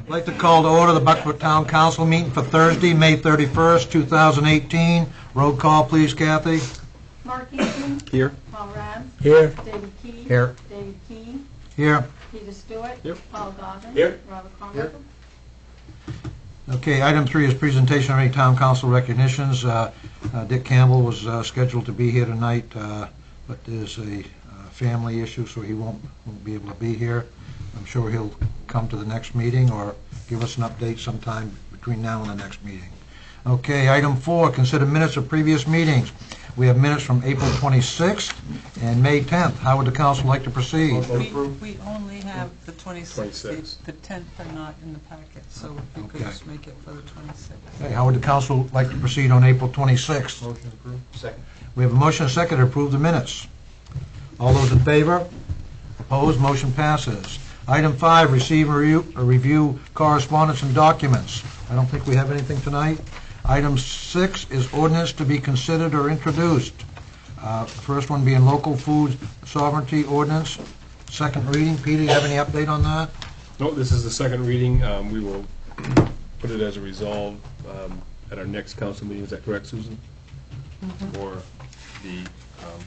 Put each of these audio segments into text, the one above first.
I'd like to call to order the Bucksport Town Council meeting for Thursday, May 31st, 2018. Roll call, please, Kathy. Mark Easton. Here. Paul Raz. Here. David Key. Here. David Keane. Here. Peter Stewart. Yep. Paul Goggins. Here. Robert Carmichael. Okay, item 3 is presentation of any town council recognitions. Dick Campbell was scheduled to be here tonight, but there's a family issue, so he won't be able to be here. I'm sure he'll come to the next meeting or give us an update sometime between now and the next meeting. Okay, item 4, consider minutes of previous meetings. We have minutes from April 26th and May 10th. How would the council like to proceed? We only have the 26th. The 10th are not in the packet, so if you could just make it for the 26th. Okay, how would the council like to proceed on April 26th? Motion approved. Second. We have a motion and a second to approve the minutes. All those in favor? Opposed? Motion passes. Item 5, receive and review correspondence and documents. I don't think we have anything tonight. Item 6 is ordinance to be considered or introduced. First one being local food sovereignty ordinance. Second reading. Peter, you have any update on that? No, this is the second reading. We will put it as a resolve at our next council meeting. Is that correct, Susan? Mm-hmm. Or the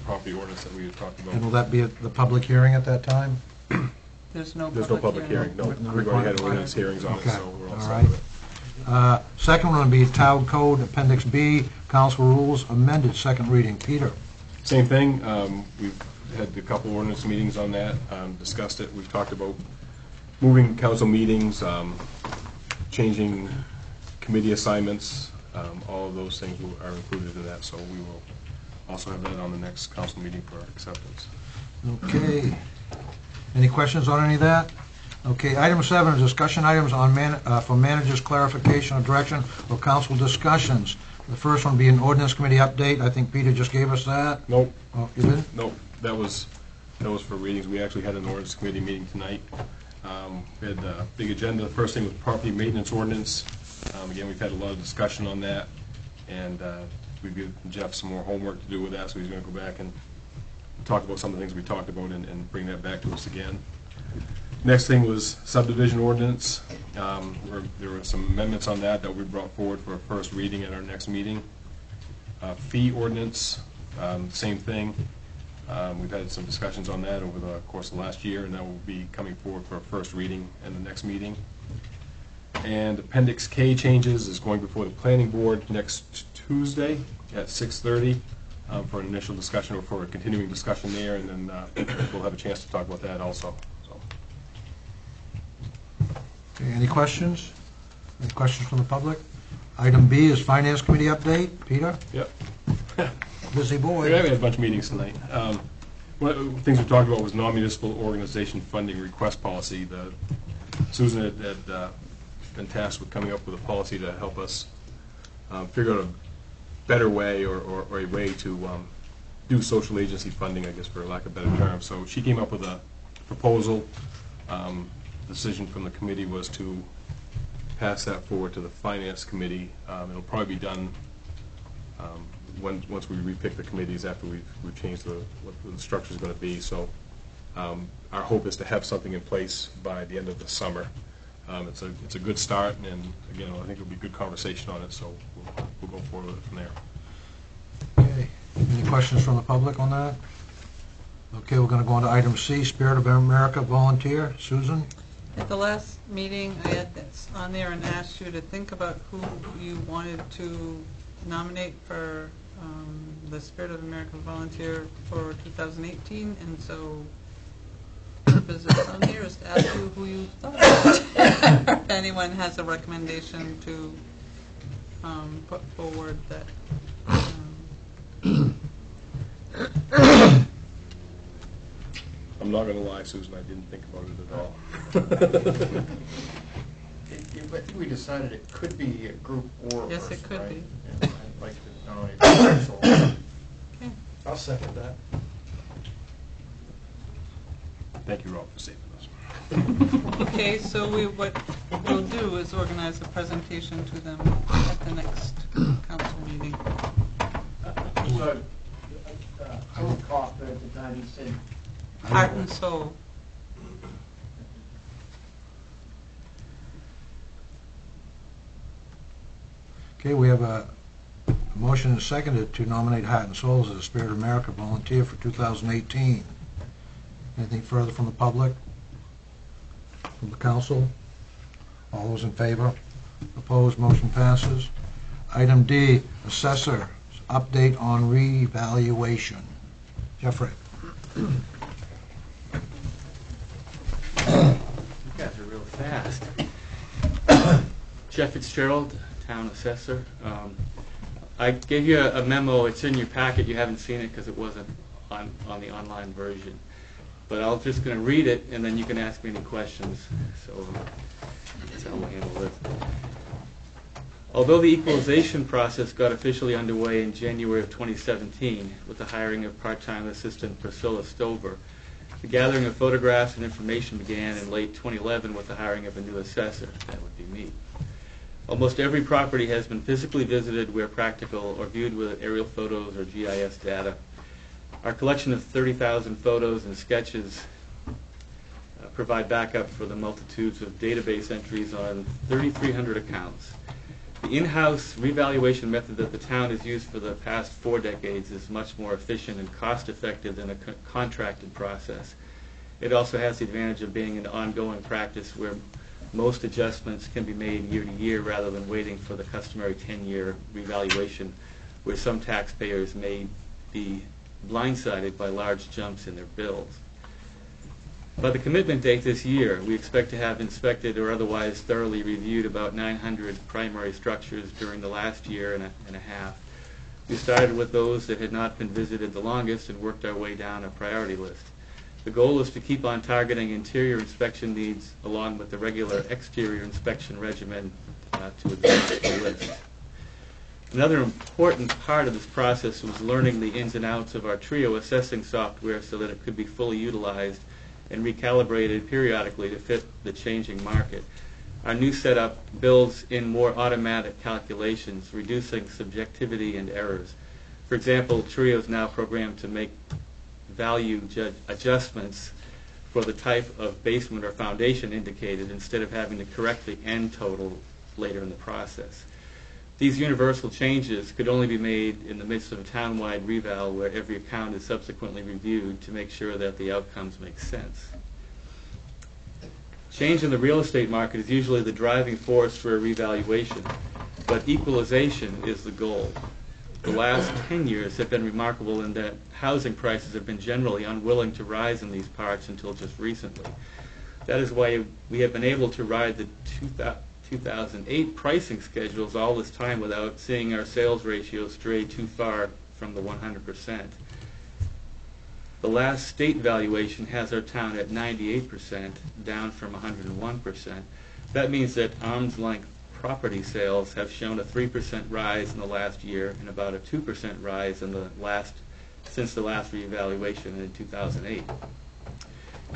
property ordinance that we had talked about. And will that be at the public hearing at that time? There's no public hearing. No, we've already had ordinance hearings on it, so we're all set with it. Second one will be Town Code Appendix B, Council Rules Amended, second reading. Peter? Same thing. We've had a couple ordinance meetings on that, discussed it. We've talked about moving council meetings, changing committee assignments. All of those things are included in that, so we will also have that on the next council meeting for acceptance. Okay. Any questions on any of that? Okay, item 7 is discussion items on for manager's clarification or direction or council discussions. The first one being ordinance committee update. I think Peter just gave us that. Nope. Oh, you didn't? Nope. That was for readings. We actually had an ordinance committee meeting tonight. We had a big agenda. The first thing was property maintenance ordinance. Again, we've had a lot of discussion on that, and we've given Jeff some more homework to do with that, so he's going to go back and talk about some of the things we talked about and bring that back to us again. Next thing was subdivision ordinance. There were some amendments on that we brought forward for a first reading at our next meeting. Fee ordinance, same thing. We've had some discussions on that over the course of last year, and that will be coming forward for a first reading in the next meeting. And Appendix K changes is going before the planning board next Tuesday at 6:30 for an initial discussion or for a continuing discussion there, and then we'll have a chance to talk about that also. So. Okay, any questions? Any questions from the public? Item B is finance committee update. Peter? Yep. Busy boy. We had a bunch of meetings tonight. One of the things we talked about was non-municipal organization funding request policy. Susan had been tasked with coming up with a policy to help us figure out a better way or a way to do social agency funding, I guess, for lack of a better term. So she came up with a proposal. The decision from the committee was to pass that forward to the finance committee. It'll probably be done once we repick the committees after we've changed what the structure is going to be. So our hope is to have something in place by the end of the summer. It's a good start, and again, I think it'll be good conversation on it. So we'll go forward with it from there. Okay. Any questions from the public on that? Okay, we're going to go on to item C, Spirit of America volunteer. Susan? At the last meeting, I had this on there and asked you to think about who you wanted to nominate for the Spirit of America volunteer for 2018, and so the purpose is on here is to ask you who you thought about. If anyone has a recommendation to put forward that. I'm not going to lie, Susan, I didn't think about it at all. I think we decided it could be a group or a Yes, person, it could right? be. And I'd like to nominate the Okay. I'll second that. Thank you, Rob, for saving us. Okay, so what we'll do is organize a presentation to them at the next council meeting. So, Philip Kaufman at the time, he said, Heart and soul. Okay, we have a motion and seconded to nominate Heart and Souls as a Spirit of America volunteer for 2018. Anything further from the public? From the council? All those in favor? Opposed? Motion passes. Item D, assessor update on revaluation. Jeffrey. You guys are real fast. Jeff Fitzgerald, Town Assessor. I gave you a memo. It's in your packet. You haven't seen it because it wasn't on the online version. But I'm just going to read it, and then you can ask me any questions. So that's how we'll handle this. Although the equalization process got officially underway in January of 2017 with the hiring of part-time assistant Priscilla Stover, the gathering of photographs and information began in late 2011 with the hiring of a new assessor. That would be me. Almost every property has been physically visited where practical or viewed with aerial photos or GIS data. Our collection of 30,000 photos and sketches provide backup for the multitudes of database entries on 3,300 accounts. The in-house revaluation method that the town has used for the past 4 decades is much more efficient and cost-effective than a contracted process. It also has the advantage of being an ongoing practice where most adjustments can be made year to year rather than waiting for the customary 10-year revaluation where some taxpayers may be blindsided by large jumps in their bills. By the commitment date this year, we expect to have inspected or otherwise thoroughly reviewed about 900 primary structures during the last year and a half. We started with those that had not been visited the longest and worked our way down a priority list. The goal is to keep on targeting interior inspection needs along with the regular exterior inspection regimen to advance the list. Another important part of this process was learning the ins and outs of our TRIO assessing software so that it could be fully utilized and recalibrated periodically to fit the changing market. Our new setup builds in more automatic calculations, reducing subjectivity and errors. For example, TRIO is now programmed to make value adjustments for the type of basement or foundation indicated instead of having to correct the end total later in the process. These universal changes could only be made in the midst of a town-wide reval where every account is subsequently reviewed to make sure that the outcomes make sense. Change in the real estate market is usually the driving force for a revaluation, but equalization is the goal. The last 10 years have been remarkable in that housing prices have been generally unwilling to rise in these parts until just recently. That is why we have been able to ride the 2008 pricing schedules all this time without seeing our sales ratio stray too far from the 100%. The last state valuation has our town at 98%, down from 101%. That means that arm's length property sales have shown a 3% rise in the last year and about a 2% rise in since the last reevaluation in 2008.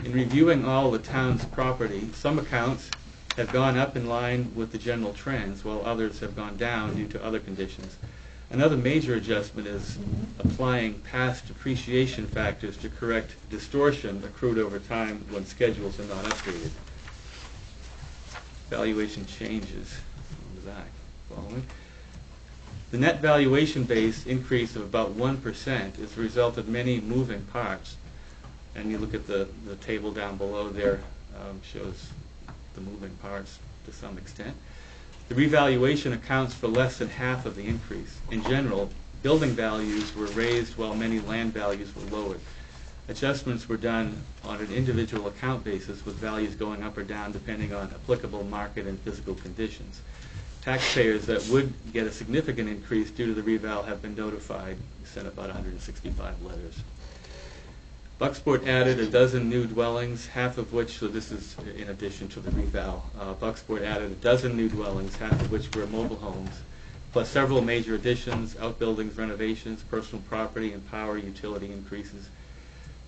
In reviewing all the town's property, some accounts have gone up in line with the general trends, while others have gone down due to other conditions. Another major adjustment is applying past depreciation factors to correct distortion accrued over time when schedules are not updated. Valuation changes. On the back. Following. The net valuation base increase of about 1% is the result of many moving parts. And you look at the table down below there, shows the moving parts to some extent. The revaluation accounts for less than half of the increase. In general, building values were raised while many land values were lowered. Adjustments were done on an individual account basis with values going up or down depending on applicable market and physical conditions. Taxpayers that would get a significant increase due to the reval have been notified. We sent about 165 letters. Bucksport added a dozen new dwellings, half of which, so this is in addition to the reval, Bucksport added a dozen new dwellings, half of which were mobile homes, plus several major additions, outbuildings, renovations, personal property, and power utility increases.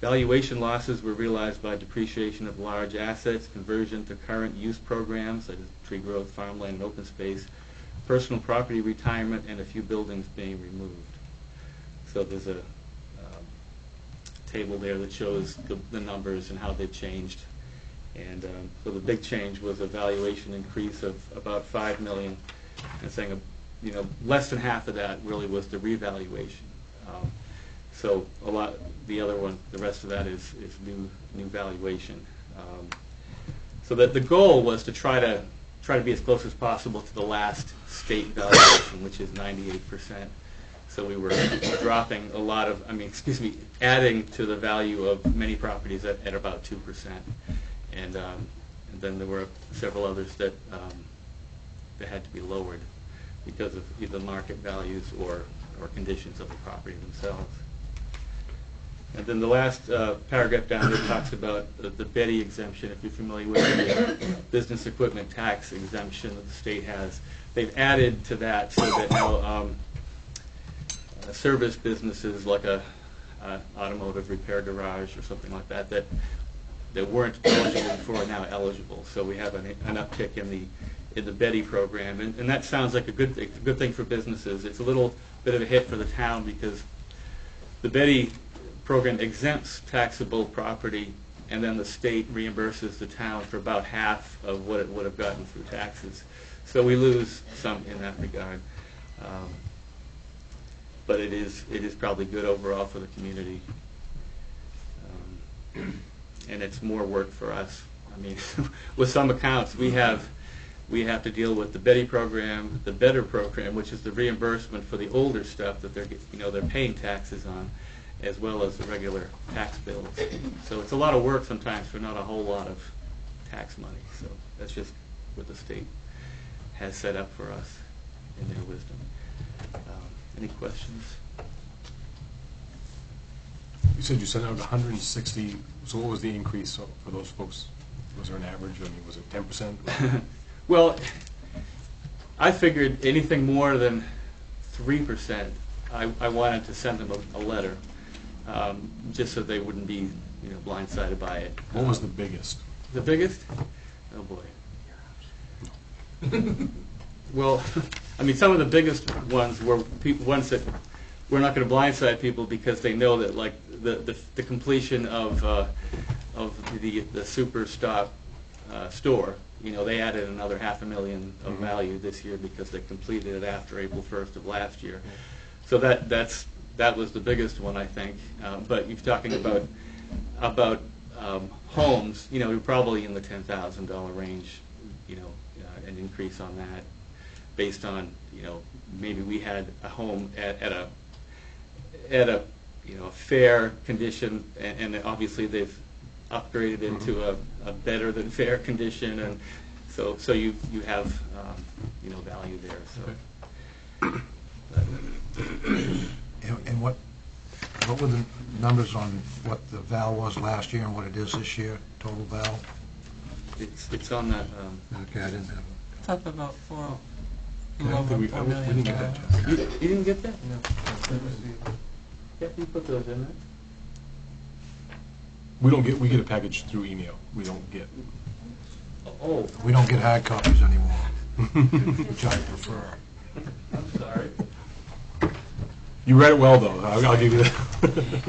Valuation losses were realized by depreciation of large assets, conversion to current use programs, such as tree growth, farmland, and open space, personal property retirement, and a few buildings being removed. So there's a table there that shows the numbers and how they've changed. And so the big change was a valuation increase of about $5 million. And saying less than half of that really was the revaluation. So a lot, the other one, the rest of that is new valuation. So that the goal was to try to be as close as possible to the last state valuation, which is 98%. So we were dropping a lot of, adding to the value of many properties at about 2%. And then there were several others that had to be lowered because of either market values or conditions of the property themselves. And then the last paragraph down there talks about the Betty exemption. If you're familiar with the business equipment tax exemption that the state has, they've added to that so that now service businesses like a automotive repair garage or something like that weren't eligible before are now eligible. So we have an uptick in the Betty program, and that sounds like a good thing for businesses. It's a little bit of a hit for the town because the Betty program exempts taxable property, and then the state reimburses the town for about half of what it would have gotten through taxes. So we lose some in that regard. But it is probably good overall for the community. And it's more work for us. With some accounts, we have to deal with the Betty program, the Better program, which is the reimbursement for the older stuff that they're paying taxes on, as well as the regular tax bills. So it's a lot of work sometimes for not a whole lot of tax money. So that's just what the state has set up for us in their wisdom. Any questions? You said you sent out 160, so what was the increase for those folks? Was there an average? Was it 10%? Well, I figured anything more than 3%, I wanted to send them a letter, just so they wouldn't be blindsided by it. What was the biggest? The biggest? Oh boy. Well, some of the biggest ones were ones that we're not going to blindside people because they know that, like the completion of the Super Stop store. They added another $500,000 of value this year because they completed it after April 1st of last year. So that was the biggest one, I think. But you're talking about homes. You're probably in the $10,000 range. An increase on that, based on maybe we had a home at a fair condition, and obviously they've upgraded into a better than fair condition, and so you have value there. And what were the numbers on what the val was last year and what it is this year, total val? It's on that. Okay, I didn't have it. It's up about $4 We didn't million. get that. You didn't get that? No. Yeah, you put those in there. We get a package through email. We don't get. Oh, We don't get hard copies anymore, which I prefer. I'm sorry. You read it well, though. I'll give you that.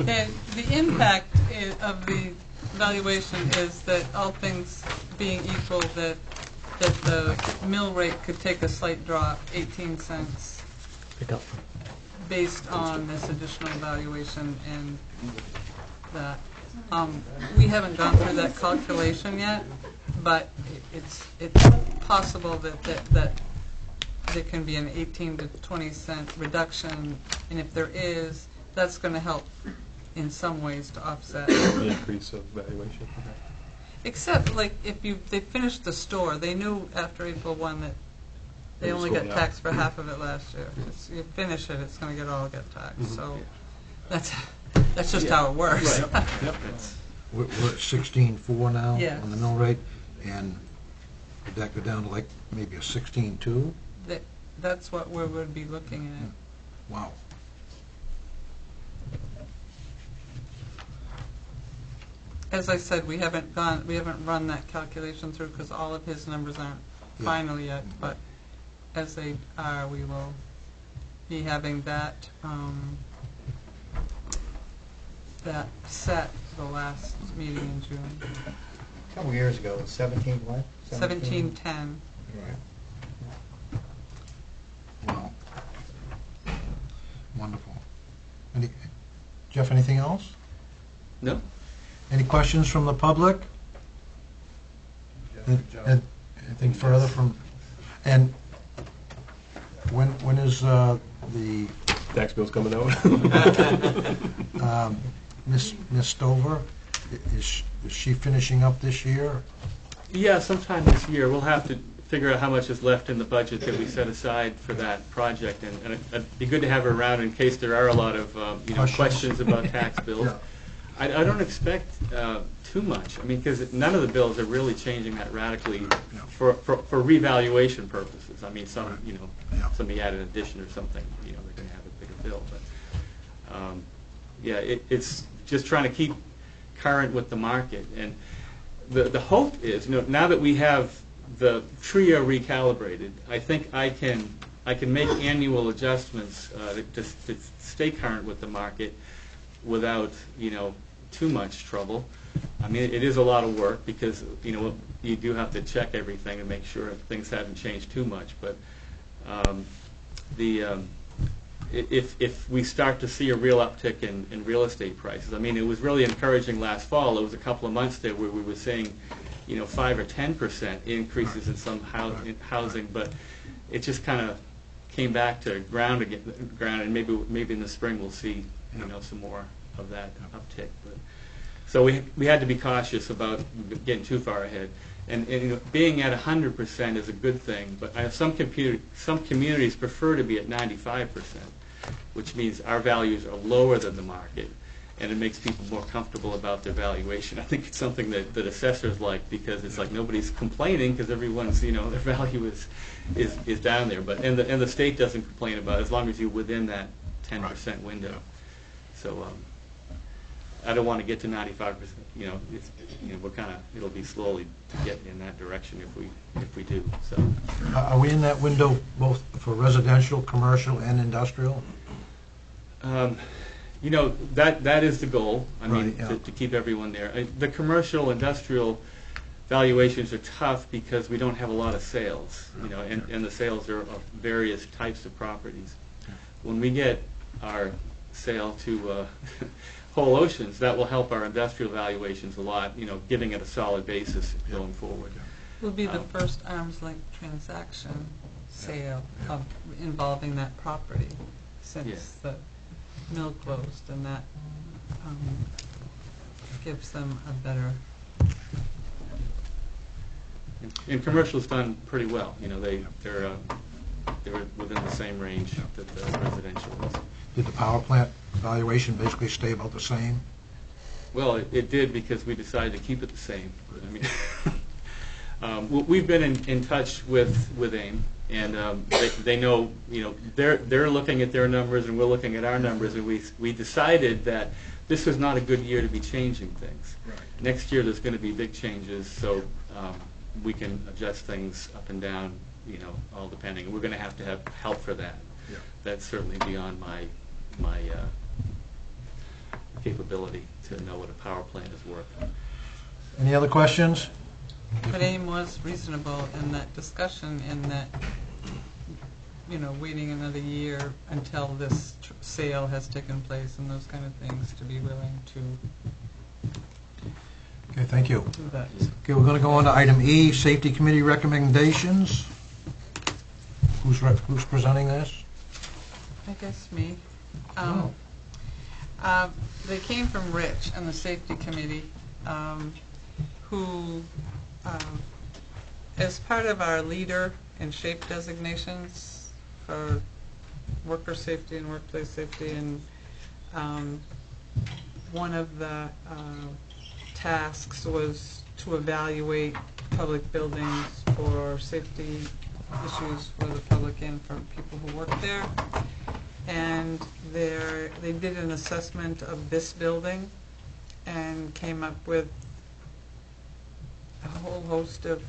And the impact of the valuation is that all things being equal, that the mill rate could take a slight drop, 18 cents, based on this additional valuation and that. We haven't gone through that calculation yet, but it's possible that there can be an 18 to 20 cent reduction, and if there is, that's going to help in some ways to offset The increase of valuation. Except, like, if they finished the store, they knew after April 1 that they It was only going got up. taxed for half of it last year. You finish it, it's going to get taxed. So that's just how it works. Right. Yep. We're at 16.4 now Yes. on the mill rate, and would that go down to like maybe a 16.2? That's what we would be looking at. Wow. As I said, we haven't run that calculation through because all of his numbers aren't Yeah. final yet. But as they are, we will be having that set for the last meeting in June. A couple years ago, it was 17 what? 1710. Right. Wow. Jeff, anything else? No? Any questions from the public? Anything further from, and when is the Tax bill's coming out. Miss Stover, is she finishing up this year? Yeah, sometime this year. We'll have to figure out how much is left in the budget that we set aside for that project, and it'd be good to have her around in case there are a lot of questions about tax bills. Yeah. I don't expect too much. I mean, because none of the bills are really changing that radically for revaluation purposes. I mean, some somebody added an addition or something, they're going to have a bigger bill. But it's just trying to keep current with the market. And the hope is, now that we have the TRIA recalibrated, I think I can make annual adjustments to stay current with the market without too much trouble. I mean, it is a lot of work because you do have to check everything and make sure things haven't changed too much. But if we start to see a real uptick in real estate prices, I mean, it was really encouraging last fall. There was a couple of months there where we were seeing 5 or 10% increases in some housing, but it just kind of came back to ground again, and maybe in the spring we'll see some more of that uptick. But so we had to be cautious about getting too far ahead, and being at 100% is a good thing. But some communities prefer to be at 95%, which means our values are lower than the market, and it makes people more comfortable about their valuation. I think it's something that assessors like, because it's like nobody's complaining because everyone's their value is down there. But and the state doesn't complain about it as long as you're within that 10% window. So I don't want to get to 95%. We're it'll be slowly to get in that direction if we do. So Are we in that window both for residential, commercial, and industrial? That is the goal. I mean, Right, yeah. to keep everyone there. The commercial, industrial valuations are tough because we don't have a lot of sales. And the sales are of various types of properties. When we get our sale to Whole Oceans, that will help our industrial valuations a lot. Giving it a solid basis going forward. Will be the first arm's length transaction sale involving that property since the mill closed, and that gives them a better. And commercial's done pretty well. They're within the same range that the residential is. Did the power plant valuation basically stay about the same? Well, it did because we decided to keep it the same. I mean, we've been in touch with AIM, and they know, they're looking at their numbers and we're looking at our numbers, and we decided that this was not a good year to be changing things. Right. Next year there's going to be big changes, so we can adjust things up and down, all depending. And we're going to have help for that. Yeah. That's certainly beyond my capability to know what a power plant is worth. Any other questions? But AIM was reasonable in that discussion, in that waiting another year until this sale has taken place and those kind of things, to be willing to Okay, thank you. do that. Okay, we're going to go on to item E, Safety Committee recommendations. Who's presenting this? I guess me. Oh. They came from Rich and the Safety Committee, who, as part of our leader and shape designations for worker safety and workplace safety, and one of the tasks was to evaluate public buildings for safety issues for the public and for people who work there. And they did an assessment of this building and came up with a whole host of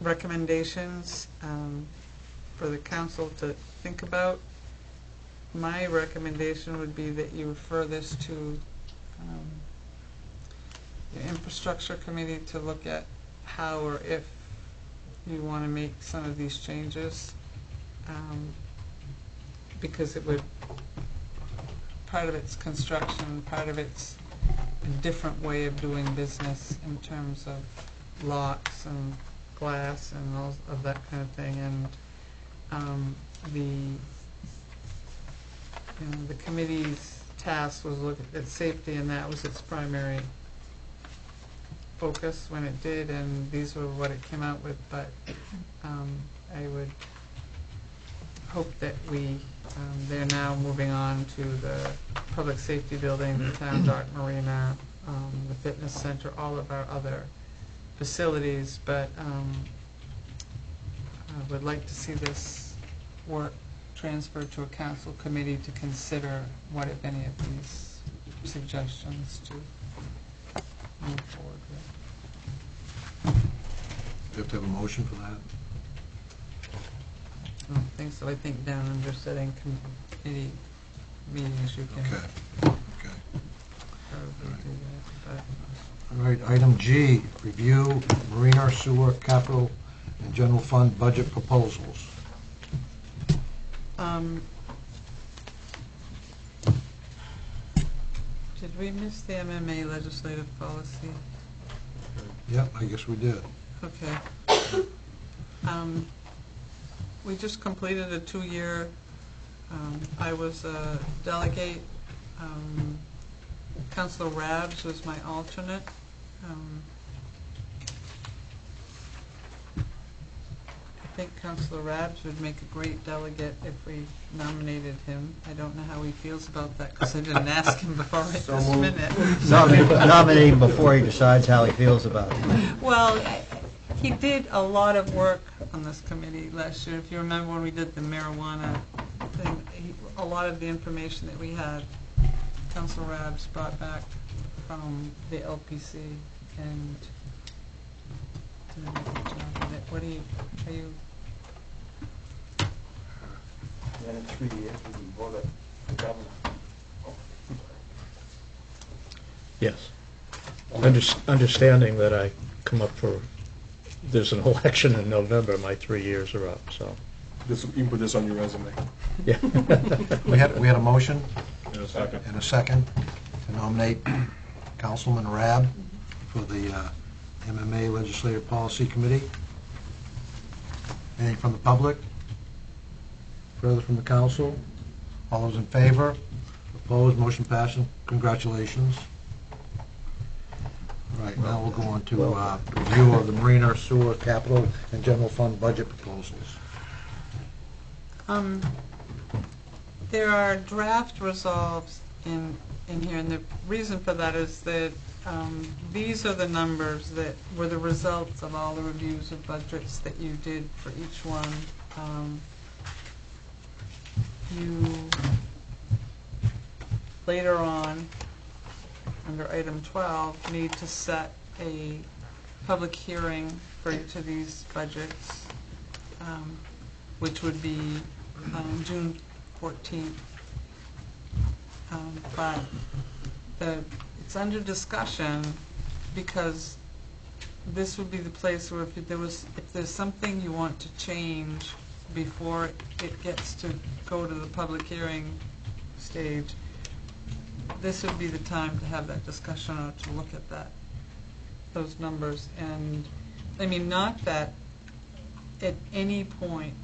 recommendations for the council to think about. My recommendation would be that you refer this to the infrastructure committee to look at how or if you want to make some of these changes. because it would, part of it's construction, part of it's a different way of doing business in terms of locks and glass and all of that kind of thing, and the committee's task was look at safety, and that was its primary focus when it did, and these were what it came out with. But I would hope that they're now moving on to the public safety building, the town dock marina, the fitness center, all of our other facilities, but I would like to see this work transferred to a council committee to consider what, if any, of these suggestions to move forward with. You have to have a motion for that? I don't think so. I think down under setting committee meetings, you can Okay. probably do that. All right, item G, review marina sewer capital and general fund budget proposals. Did we miss the MMA legislative policy? Yep, I guess we did. Okay. We just completed a 2-year, I was a delegate, Councilor Rabs was my alternate. I think Councilor Rabs would make a great delegate if we nominated him. I don't know how he feels about that, because I didn't ask him before right So this moved. minute. Nominate him before he decides how he feels about it. Well, he did a lot of work on this committee last year. If you remember when we did the marijuana thing, a lot of the information that we had, Council Rabs brought back from the LPC, and did a good job of it. What are you? And in 3 years, we can vote it for governor. Yes. Understanding that I come up for, there's an election in November, my 3 years are up, so, You can put this on your resume. yeah. We had a motion In a second. and a second to nominate Councilman Rab for the MMA Legislative Policy Committee. Anything from the public? Further from the council? All those in favor? Opposed? Motion passes. Congratulations. All right, now we'll go on to review of the marina sewer capital and general fund budget proposals. There are draft resolves in here, and the reason for that is that these are the numbers that were the results of all the reviews of budgets that you did for each one. You, later on, under item 12, need to set a public hearing for each of these budgets, which would be June 14th. But it's under discussion because this would be the place where if there's something you want to change before it gets to go to the public hearing stage, this would be the time to have that discussion or to look at those numbers. And I mean, not that at any point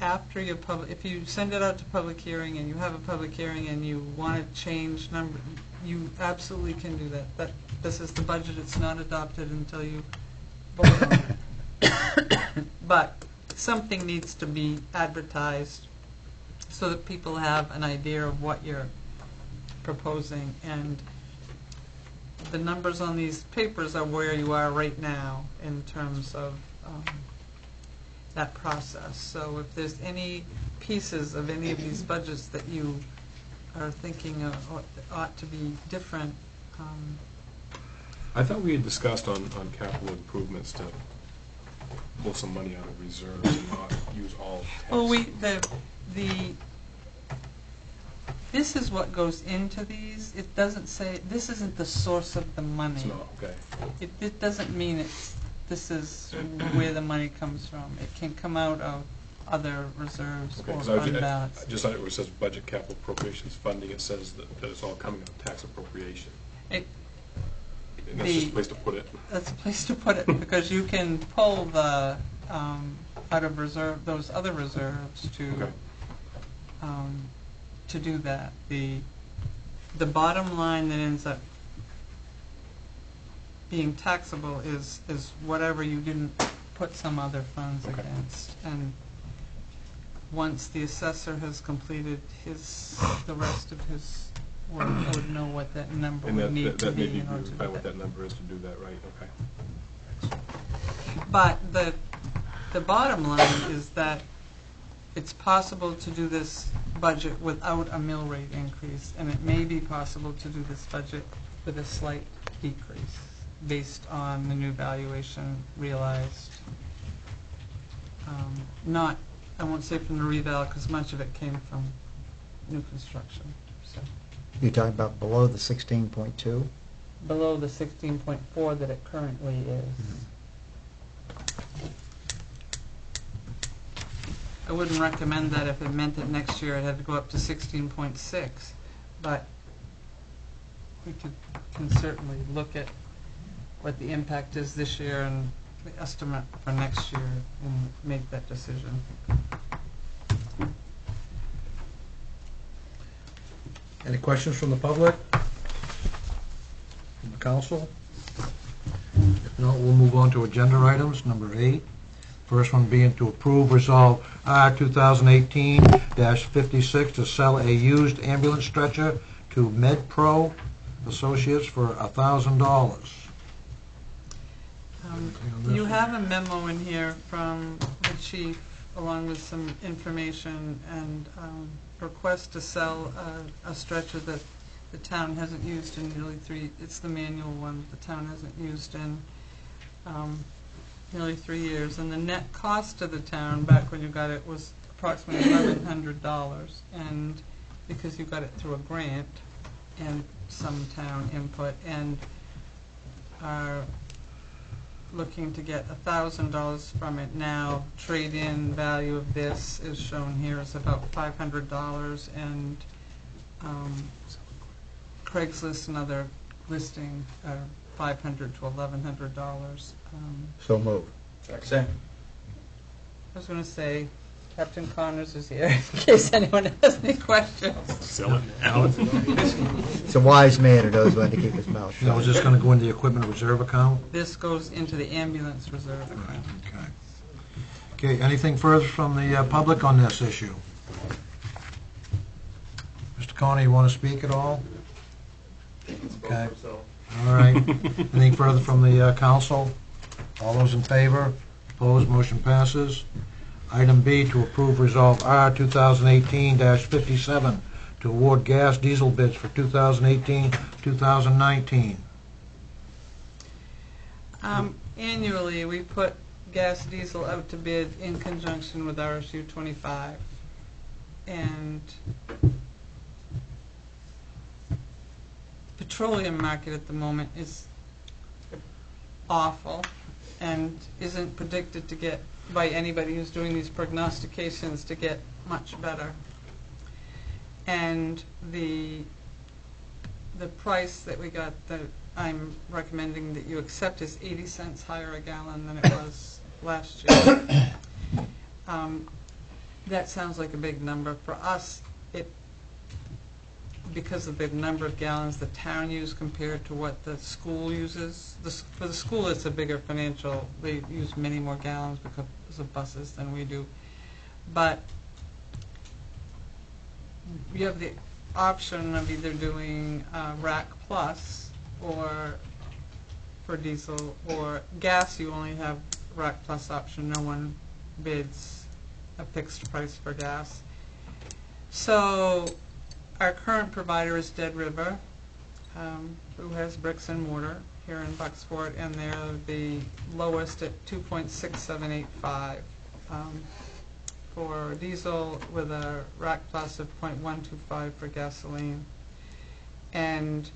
after your if you send it out to public hearing and you have a public hearing and you want to change number, you absolutely can do that. This is the budget. It's not adopted until you vote on it. But something needs to be advertised so that people have an idea of what you're proposing, and the numbers on these papers are where you are right now in terms of that process. So if there's any pieces of any of these budgets that you are thinking ought to be different. I thought we had discussed on capital improvements to pull some money out of reserves and not use all tax. Well, this is what goes into these. It doesn't say, this isn't the source of the money. It's not, okay. It doesn't mean this is where the money comes from. It can come out of other reserves Okay, or 'cause I fund balance. just on it where it says budget capital appropriations funding, it says that it's all coming out of tax appropriation. It- And that's just the- a place to put it. That's a place to put it, because you can pull the, out of reserve, those other reserves Okay. to do that. The bottom line that ends up being taxable is whatever you didn't put some other funds Okay. against. And once the assessor has completed the rest of his work, I would know what that number And would need to that may be be, in order to do find what that. that number is to do that, right, okay. But the bottom line is that it's possible to do this budget without a mill rate increase, and it may be possible to do this budget with a slight decrease based on the new valuation realized. Not, I won't say from the reval, because much of it came from new construction, so. You're talking about below the 16.2? Below the 16.4 that it currently is. I wouldn't recommend that if it meant that next year it had to go up to 16.6, but we can certainly look at what the impact is this year and the estimate for next year and make that decision. Any questions from the public? From the council? If not, we'll move on to agenda items, number 8. First one being to approve resolve R 2018-56 to sell a used ambulance stretcher to MedPro Associates for $1,000. You have a memo in here from the chief, along with some information and request to sell a stretcher that the town hasn't used in nearly it's the manual one the town hasn't used in nearly 3 years. And the net cost to the town, back when you got it, was approximately $1,100. And because you got it through a grant and some town input, and are looking to get $1,000 from it now. Trade-in value of this is shown here is about $500, and Craigslist and other listing are $500 to $1,100. So moved. Second. I was going to say, Captain Connors is here in case anyone has any questions. Sell it now. It's a wise man who knows when to keep his mouth Now, is shut. this going to go into the equipment reserve account? This goes into the ambulance reserve account. Okay, anything further from the public on this issue? Mr. Coney, you want to speak at all? Okay. All right. Anything further from the council? All those in favor? Opposed? Motion passes. Item B, to approve resolve R 2018-57 to award gas diesel bids for 2018-2019. Annually, we put gas diesel out to bid in conjunction with RSU 25. And petroleum market at the moment is awful and isn't predicted to get, by anybody who's doing these prognostications, to get much better. And the price that we got, that I'm recommending that you accept, is 80 cents higher a gallon than it was last year. That sounds like a big number. For us, because of the number of gallons the town used compared to what the school uses. For the school, it's a bigger financial, they use many more gallons because of buses than we do. But you have the option of either doing Rack Plus or for diesel, or gas you only have Rack Plus option. No one bids a fixed price for gas. So our current provider is Dead River, who has bricks and mortar here in Bucksport, and they're the lowest at 2.6785 for diesel, with a Rack Plus of 0.125 for gasoline. And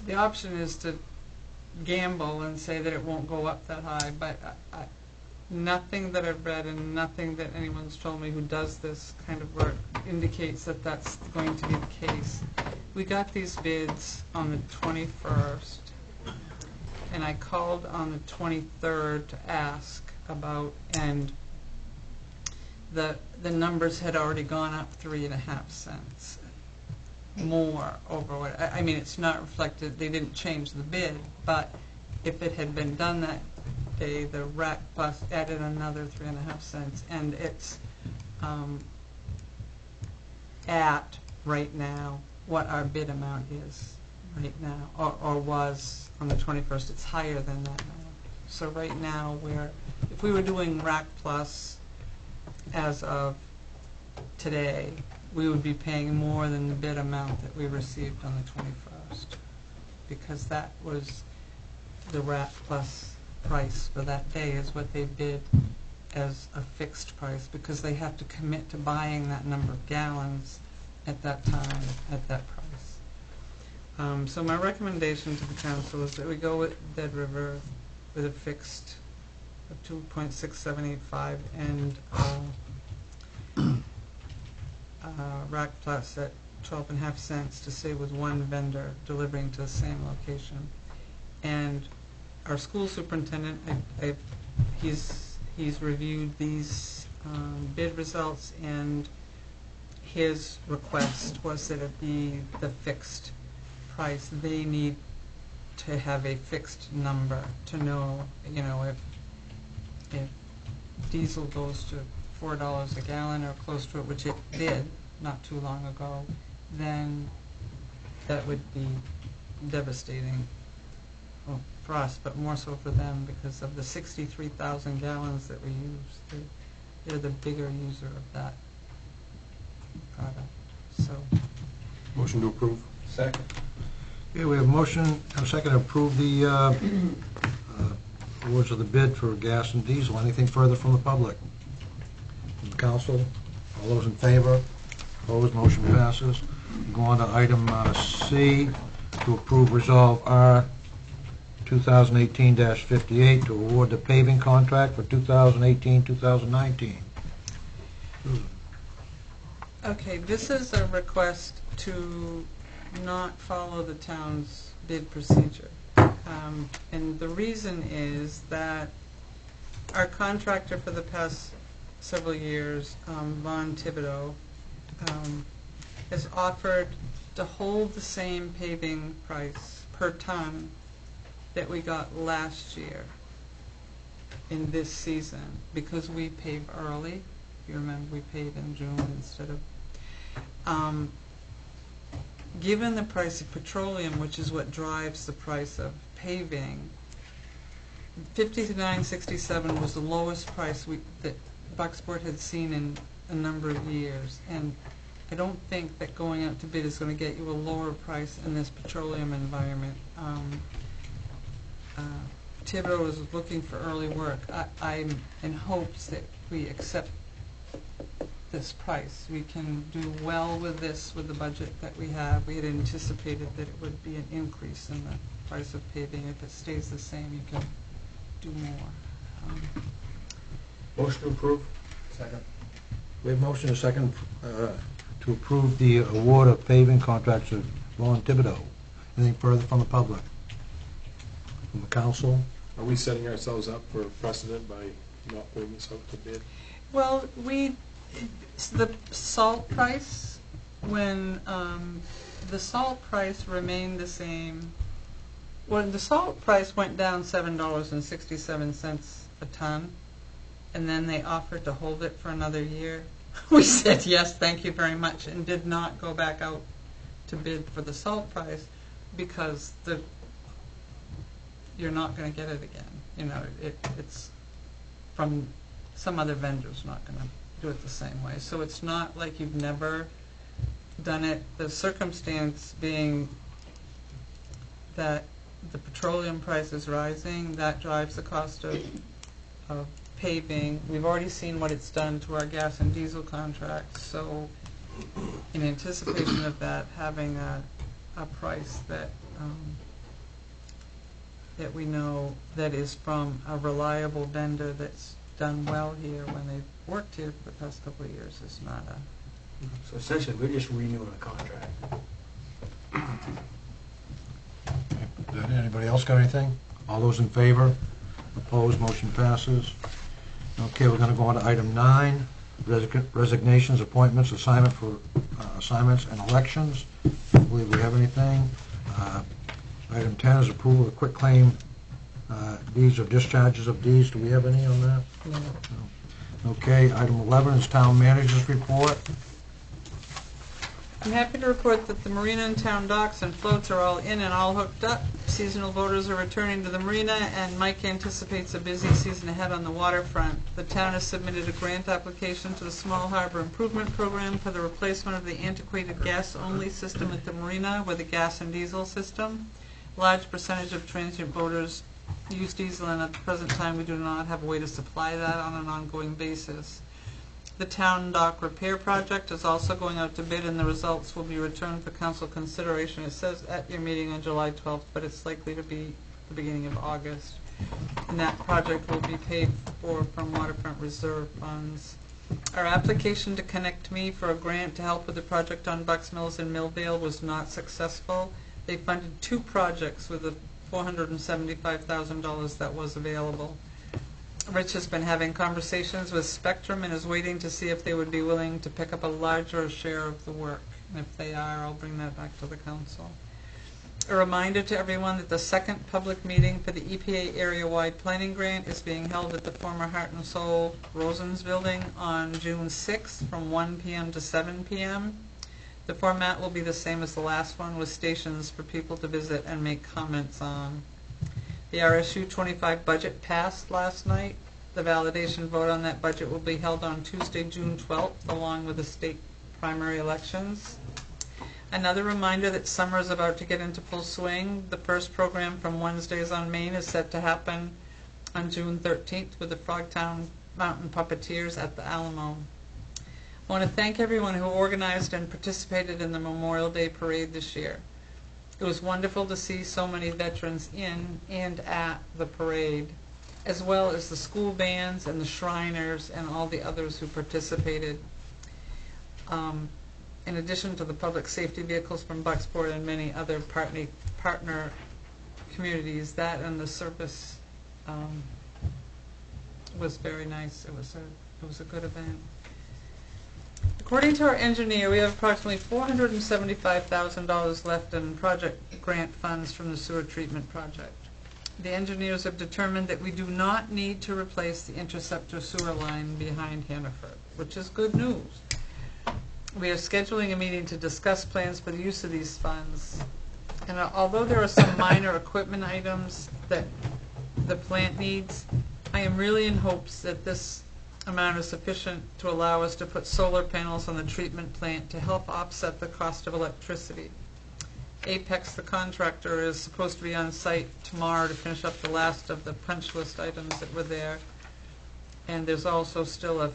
the option is to gamble and say that it won't go up that high, but nothing that I've read and nothing that anyone's told me who does this kind of work indicates that that's going to be the case. We got these bids on the 21st, and I called on the 23rd to ask about, and the numbers had already gone up 3.5 cents more over what, I mean, it's not reflected, they didn't change the bid, but if it had been done that day, the RAC Plus added another 3.5 cents, and it's at, right now, what our bid amount is right now, or was on the 21st. It's higher than that now. So right now, if we were doing RAC Plus as of today, we would be paying more than the bid amount that we received on the 21st, because that was the RAC Plus price for that day is what they bid as a fixed price, because they have to commit to buying that number of gallons at that time, at that price. So my recommendation to the council is that we go with Dead River with a fixed of 2.6785 and RAC Plus at 12.5 cents to stay with one vendor delivering to the same location. And our school superintendent, he's reviewed these bid results, and his request was that it be the fixed price. They need to have a fixed number to know, you know, if diesel goes to $4 a gallon or close to it, which it did not too long ago, then that would be devastating. Well, for us, but more so for them, because of the 63,000 gallons that we use. They're the bigger user of that product. So, Motion to approve. Second. Okay, we have a motion and a second to approve the awards of the bid for gas and diesel. Anything further from the public? From the council? All those in favor? Opposed? Motion passes. We go on to item C, to approve Resolve R 2018-58 to award the paving contract for 2018-2019. okay, this is a request to not follow the town's bid procedure. And the reason is that our contractor for the past several years, Von Thibodeau, has offered to hold the same paving price per ton that we got last year in this season, because we pave early. If you remember, we pave in June instead of... given the price of petroleum, which is what drives the price of paving, $59.67 was the lowest price that Bucksport had seen in a number of years, and I don't think that going out to bid is going to get you a lower price in this petroleum environment. Thibodeau is looking for early work. I'm in hopes that we accept this price. We can do well with this, with the budget that we have. We had anticipated that it would be an increase in the price of paving. If it stays the same, you can do more. Motion to approve. Second. We have motion and a second to approve the award of paving contracts to Von Thibodeau. Anything further from the public? From the council? Are we setting ourselves up for precedent by not putting this out to bid? Well, the salt price, when the salt price remained the same, when the salt price went down $7.67 a ton, and then they offered to hold it for another year, we said yes, thank you very much, and did not go back out to bid for the salt price, because you're not going to get it again. You know, it's from some other vendor's not going to do it the same way. So it's not like you've never done it. The circumstance being that the petroleum price is rising, that drives the cost of paving. We've already seen what it's done to our gas and diesel contracts, so in anticipation of that, having a price that that we know that is from a reliable vendor that's done well here when they've worked here for the past couple of years is not a... So essentially, we're just renewing a contract. Anybody else got anything? All those in favor? Opposed, motion passes. Okay, we're going to go on to item 9, resignations, appointments, assignments, and elections. I don't believe we have anything. Item 10 is approval of quitclaim deeds or discharges of deeds. Do we have any on that? No. No. Okay, item 11 is town manager's report. I'm happy to report that the marina and town docks and floats are all in and all hooked up. Seasonal boaters are returning to the marina, and Mike anticipates a busy season ahead on the waterfront. The town has submitted a grant application to the Small Harbor Improvement Program for the replacement of the antiquated gas-only system at the marina with a gas and diesel system. A large percentage of transient boaters use diesel, and at the present time we do not have a way to supply that on an ongoing basis. The town dock repair project is also going out to bid, and the results will be returned for council consideration. It says at your meeting on July 12th, but it's likely to be the beginning of August. And that project will be paid for from waterfront reserve funds. Our application to Connect Me for a grant to help with the project on Bucks Mills in Millvale was not successful. They funded 2 projects with the $475,000 that was available. Rich has been having conversations with Spectrum and is waiting to see if they would be willing to pick up a larger share of the work. And if they are, I'll bring that back to the council. A reminder to everyone that the second public meeting for the EPA area-wide planning grant is being held at the former Heart and Soul Rosens Building on June 6th from 1 p.m. to 7 p.m. The format will be the same as the last one, with stations for people to visit and make comments on. The RSU 25 budget passed last night. The validation vote on that budget will be held on Tuesday, June 12th, along with the state primary elections. Another reminder that summer is about to get into full swing. The first program from Wednesdays on Main is set to happen on June 13th with the Frogtown Mountain Puppeteers at the Alamo. I want to thank everyone who organized and participated in the Memorial Day Parade this year. It was wonderful to see so many veterans in and at the parade, as well as the school bands and the Shriners and all the others who participated. In addition to the public safety vehicles from Bucksport and many other partner communities, that and the service was very nice. It was a good event. According to our engineer, we have approximately $475,000 left in project grant funds from the sewer treatment project. The engineers have determined that we do not need to replace the interceptor sewer line behind Hannaford, which is good news. We are scheduling a meeting to discuss plans for the use of these funds. And although there are some minor equipment items that the plant needs, I am really in hopes that this amount is sufficient to allow us to put solar panels on the treatment plant to help offset the cost of electricity. Apex, the contractor, is supposed to be on site tomorrow to finish up the last of the punch list items that were there. And there's also still a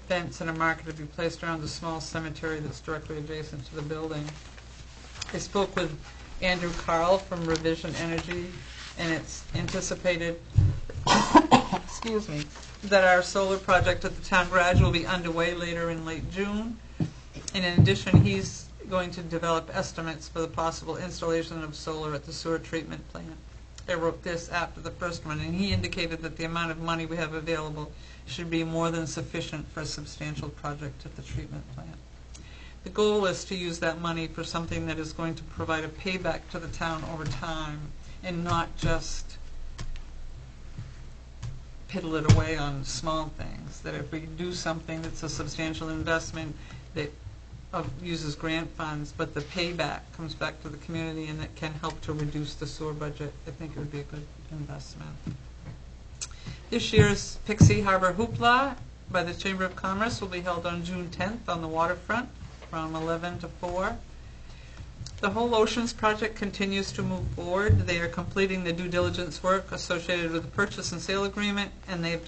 fence and a marker to be placed around the small cemetery that's directly adjacent to the building. I spoke with Andrew Carl from Revision Energy, and it's anticipated excuse me, that our solar project at the town garage will be underway later in late June. And in addition, he's going to develop estimates for the possible installation of solar at the sewer treatment plant. I wrote this after the first one, and he indicated that the amount of money we have available should be more than sufficient for a substantial project at the treatment plant. The goal is to use that money for something that is going to provide a payback to the town over time, and not just piddle it away on small things. That if we do something that's a substantial investment that uses grant funds, but the payback comes back to the community and that can help to reduce the sewer budget, I think it would be a good investment. This year's Pixie Harbor Hoopla by the Chamber of Commerce will be held on June 10th on the waterfront from 11 to 4. The Whole Oceans project continues to move forward. They are completing the due diligence work associated with the purchase and sale agreement, and they've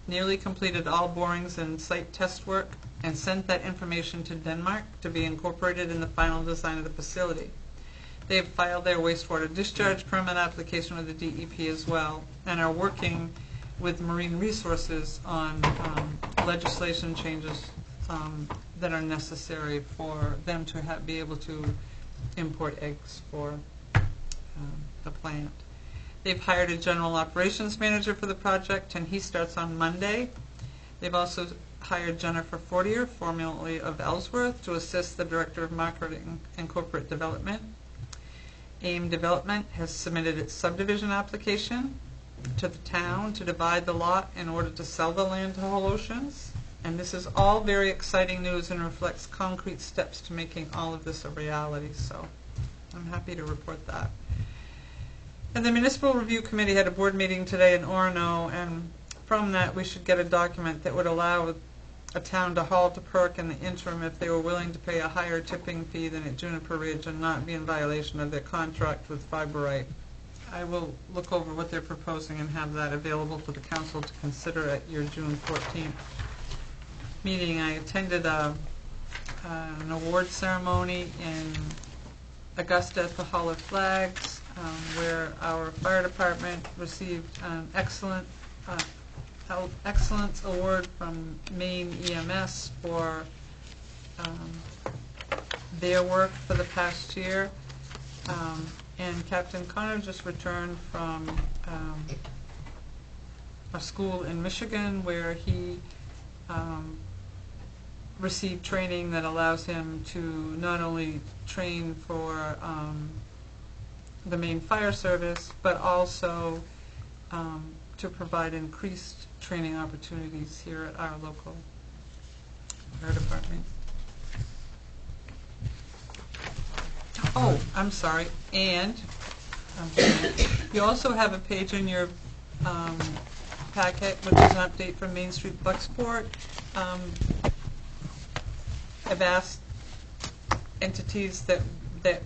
nearly completed all borings and site test work and sent that information to Denmark to be incorporated in the final design of the facility. They've filed their wastewater discharge permit application with the DEP as well, and are working with Marine Resources on legislation changes that are necessary for them to be able to import eggs for the plant. They've hired a general operations manager for the project, and he starts on Monday. They've also hired Jennifer Fortier, formerly of Ellsworth, to assist the Director of Marketing and Corporate Development. AIM Development has submitted its subdivision application to the town to divide the lot in order to sell the land to Whole Oceans. And this is all very exciting news and reflects concrete steps to making all of this a reality. So I'm happy to report that. And the Municipal Review Committee had a board meeting today in Orono, and from that we should get a document that would allow a town to halt a perk in the interim if they were willing to pay a higher tipping fee than at Juniper Ridge and not be in violation of their contract with Fiberite. I will look over what they're proposing and have that available for the council to consider at your June 14th meeting. I attended an award ceremony in Augusta at the Hall of Flags, where our fire department received an excellence award from Maine EMS for their work for the past year. And Captain Connor just returned from a school in Michigan where he received training that allows him to not only train for the Maine Fire Service, but also to provide increased training opportunities here at our local fire department. Oh, I'm sorry. And you also have a page in your packet, which is an update from Main Street Bucksport. I've asked entities that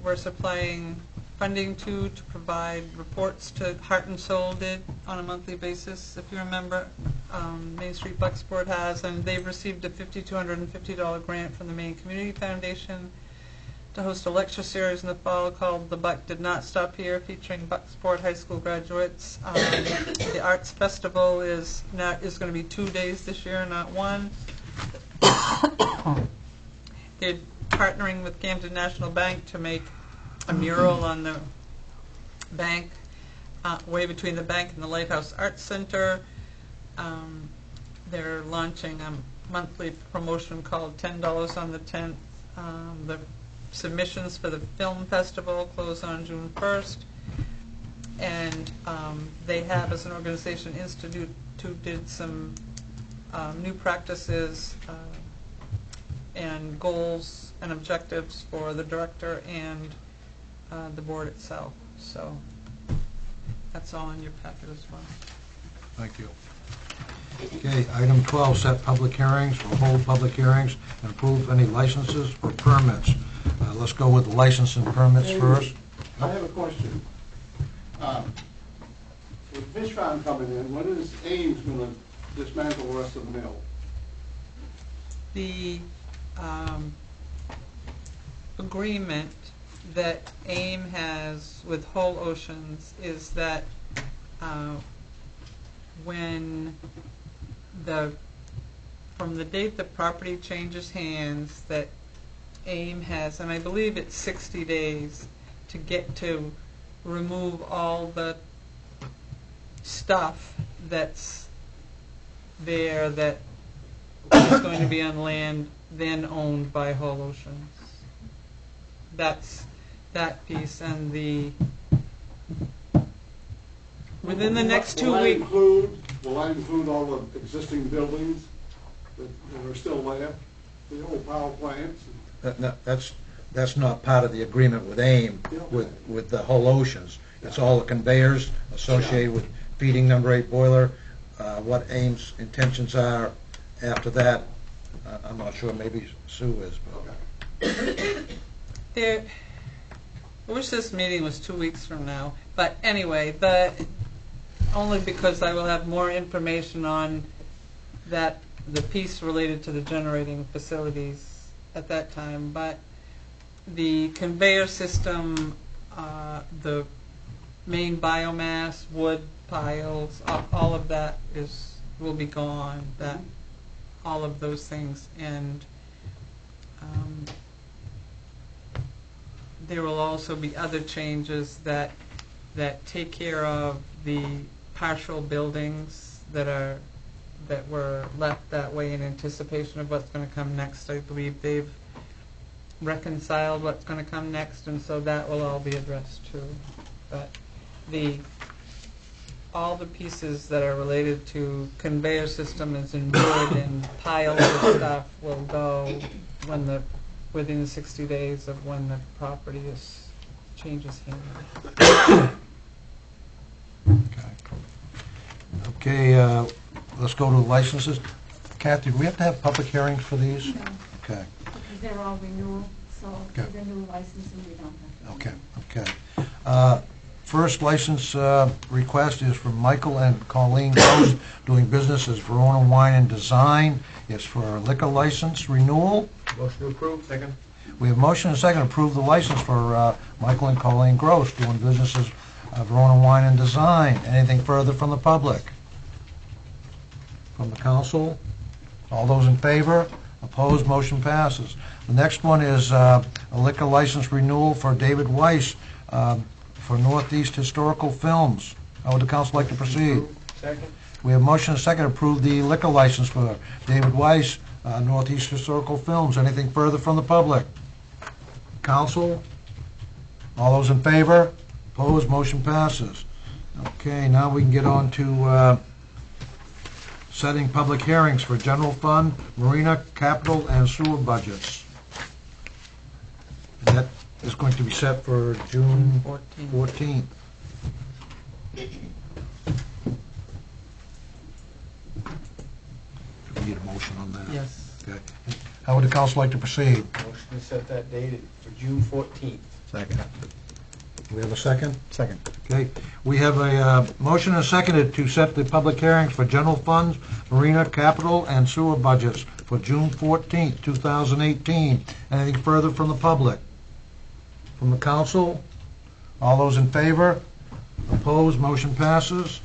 we're supplying funding to provide reports to Heart and Soul did on a monthly basis, if you remember. Main Street Bucksport has, and they've received a $5,250 grant from the Maine Community Foundation to host a lecture series in the fall called The Buck Did Not Stop Here, featuring Bucksport High School graduates. The Arts Festival is going to be 2 days this year, not one. They're partnering with Camden National Bank to make a mural on the bank, way between the bank and the Lighthouse Arts Center. They're launching a monthly promotion called $10 on the 10th. The submissions for the film festival close on June 1st. And they have, as an organization, instituted some new practices and goals and objectives for the director and the board itself. So that's all in your packet as well. Thank you. Okay, item 12, set public hearings, or hold public hearings, and approve any licenses or permits. Let's go with the license and permits first. I have a question. With fish farm coming in, when is Ames going to dismantle the rest of the mill? The agreement that AIM has with Whole Oceans is that from the date the property changes hands, that AIM has, and I believe it's 60 days, to get to remove all the stuff that's there that is going to be on land then owned by Whole Oceans. That's that piece, and within the next 2 weeks. Will that include all the existing buildings that are still there, the old power plants? That's not part of the agreement with AIM, with the Whole Oceans. It's all the conveyors associated with feeding number 8 boiler. What AIM's intentions are after that, I'm not sure. Maybe Sue is. I wish this meeting was 2 weeks from now. But anyway, only because I will have more information on the piece related to the generating facilities at that time. But the conveyor system the main biomass, wood piles, all of that will be gone, all of those things. And there will also be other changes that take care of the partial buildings that were left that way in anticipation of what's going to come next. I believe they've reconciled what's going to come next, and so that will all be addressed too. But all the pieces that are related to conveyor systems and wood and piles of stuff will go within 60 days of when the property changes hands. Okay, let's go to licenses. Kathy, do we have to have public hearings for these? No, Okay, because they're all renewal, so Okay. for the new licensing, we don't have to. okay. First license request is from Michael and Colleen Gross, doing business as Verona Wine and Design. It's for a liquor license renewal. Motion to approve, second. We have motion and second to approve the license for Michael and Colleen Gross, doing business as Verona Wine and Design. Anything further from the public? From the council? All those in favor? Opposed? Motion passes. The next one is a liquor license renewal for David Weiss for Northeast Historical Films. How would the council like to proceed? Second. We have motion and second to approve the liquor license for David Weiss, Northeast Historical Films. Anything further from the public? Council? All those in favor? Opposed? Motion passes. Okay, now we can get on to setting public hearings for general fund, marina, capital, and sewer budgets. And that is going to be set for June 14th. Do we need a motion on that? Yes. Okay. How would the council like to proceed? Motion to set that date for June 14th. Second. Do we have a second? Second. Okay, we have a motion and seconded to set the public hearings for general funds, marina, capital, and sewer budgets for June 14th, 2018. Anything further from the public? From the council? All those in favor? Opposed? Motion passes.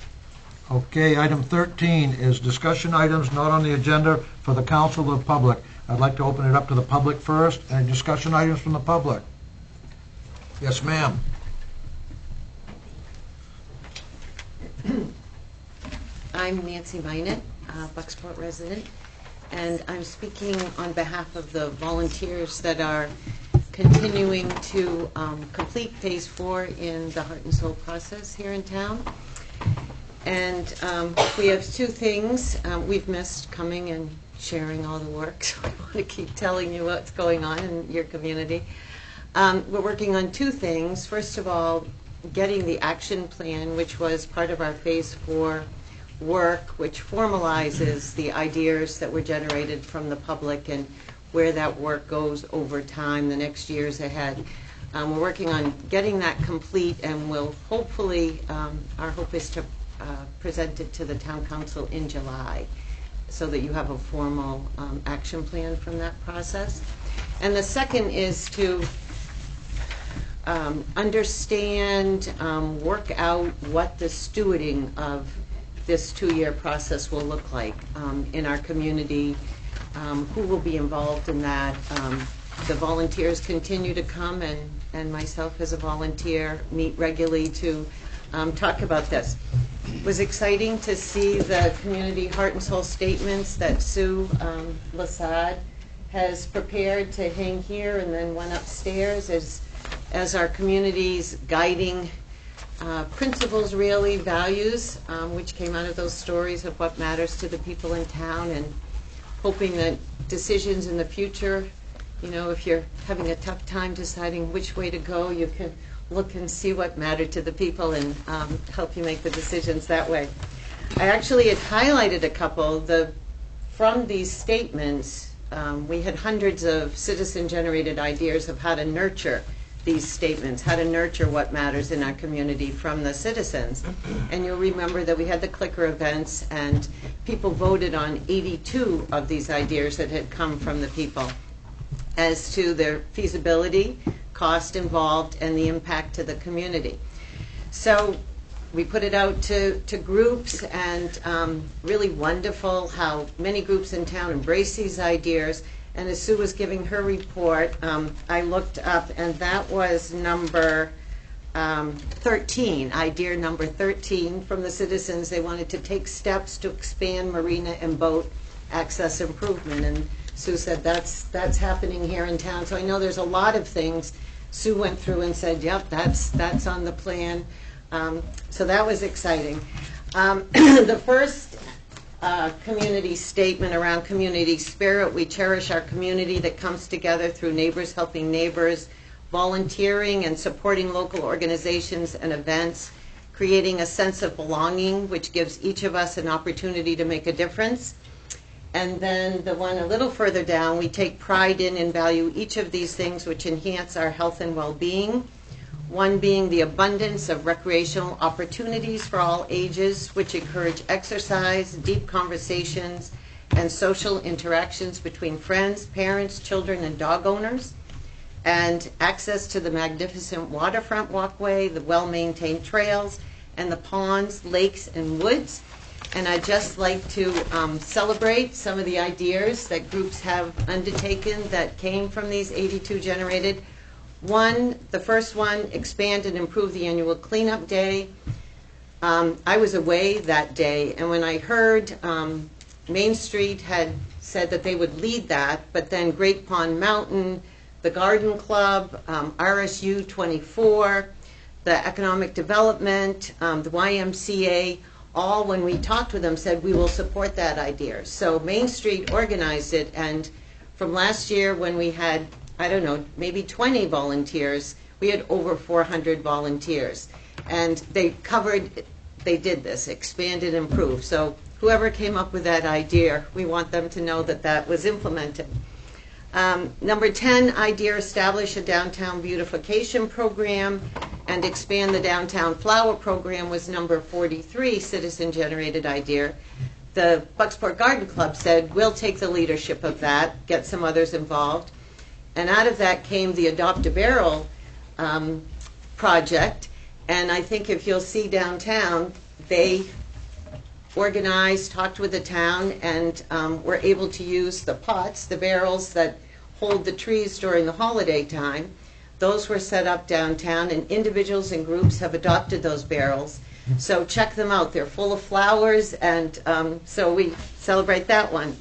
Okay, item 13 is discussion items not on the agenda for the council or the public. I'd like to open it up to the public first. Any discussion items from the public? Yes, ma'am. I'm Nancy Minot, Bucksport resident, and I'm speaking on behalf of the volunteers that are continuing to complete Phase 4 in the Heart and Soul process here in town. And we have two things. We've missed coming and sharing all the work, so I want to keep telling you what's going on in your community. We're working on two things. First of all, getting the action plan, which was part of our Phase 4 work, which formalizes the ideas that were generated from the public and where that work goes over time, the next years ahead. We're working on getting that complete, and we'll hopefully, our hope is to present it to the town council in July so that you have a formal action plan from that process. And the second is to understand, work out what the stewarding of this 2-year process will look like in our community, who will be involved in that. The volunteers continue to come, and myself as a volunteer meet regularly to talk about this. It was exciting to see the community heart and soul statements that Sue Lasad has prepared to hang here and then went upstairs as our community's guiding principles, really, values, which came out of those stories of what matters to the people in town, and hoping that decisions in the future, you know, if you're having a tough time deciding which way to go, you can look and see what mattered to the people and help you make the decisions that way. I actually had highlighted a couple. From these statements, we had hundreds of citizen-generated ideas of how to nurture these statements, how to nurture what matters in our community from the citizens. And you'll remember that we had the clicker events, and people voted on 82 of these ideas that had come from the people. as to their feasibility, cost involved, and the impact to the community. So we put it out to groups, and really wonderful how many groups in town embrace these ideas. And as Sue was giving her report, I looked up, and that was number 13, idea number 13 from the citizens. They wanted to take steps to expand marina and boat access improvement. And Sue said that's happening here in town. So I know there's a lot of things Sue went through and said, yep, that's on the plan. So that was exciting. The first community statement around community spirit: we cherish our community that comes together through neighbors helping neighbors, volunteering and supporting local organizations and events, creating a sense of belonging, which gives each of us an opportunity to make a difference. And then the one a little further down: we take pride in and value each of these things which enhance our health and well-being. One being the abundance of recreational opportunities for all ages, which encourage exercise, deep conversations, and social interactions between friends, parents, children, and dog owners. And access to the magnificent waterfront walkway, the well-maintained trails, and the ponds, lakes, and woods. And I'd just like to celebrate some of the ideas that groups have undertaken that came from these 82 generated. One, the first one, expand and improve the annual cleanup day. I was away that day, and when I heard Main Street had said that they would lead that, but then Great Pond Mountain, the Garden Club, RSU 24, the Economic Development, the YMCA, all, when we talked with them, said we will support that idea. So Main Street organized it, and from last year when we had, I don't know, maybe 20 volunteers, we had over 400 volunteers. And they did this, expand and improve. So whoever came up with that idea, we want them to know that that was implemented. Number 10 idea: establish a downtown beautification program and expand the downtown flower program, was number 43 citizen-generated idea. The Bucksport Garden Club said, we'll take the leadership of that, get some others involved. And out of that came the Adopt a Barrel project. And I think if you'll see downtown, they organized, talked with the town, and were able to use the pots, the barrels that hold the trees during the holiday time. Those were set up downtown, and individuals and groups have adopted those barrels. So check them out. They're full of flowers, and so we celebrate that one.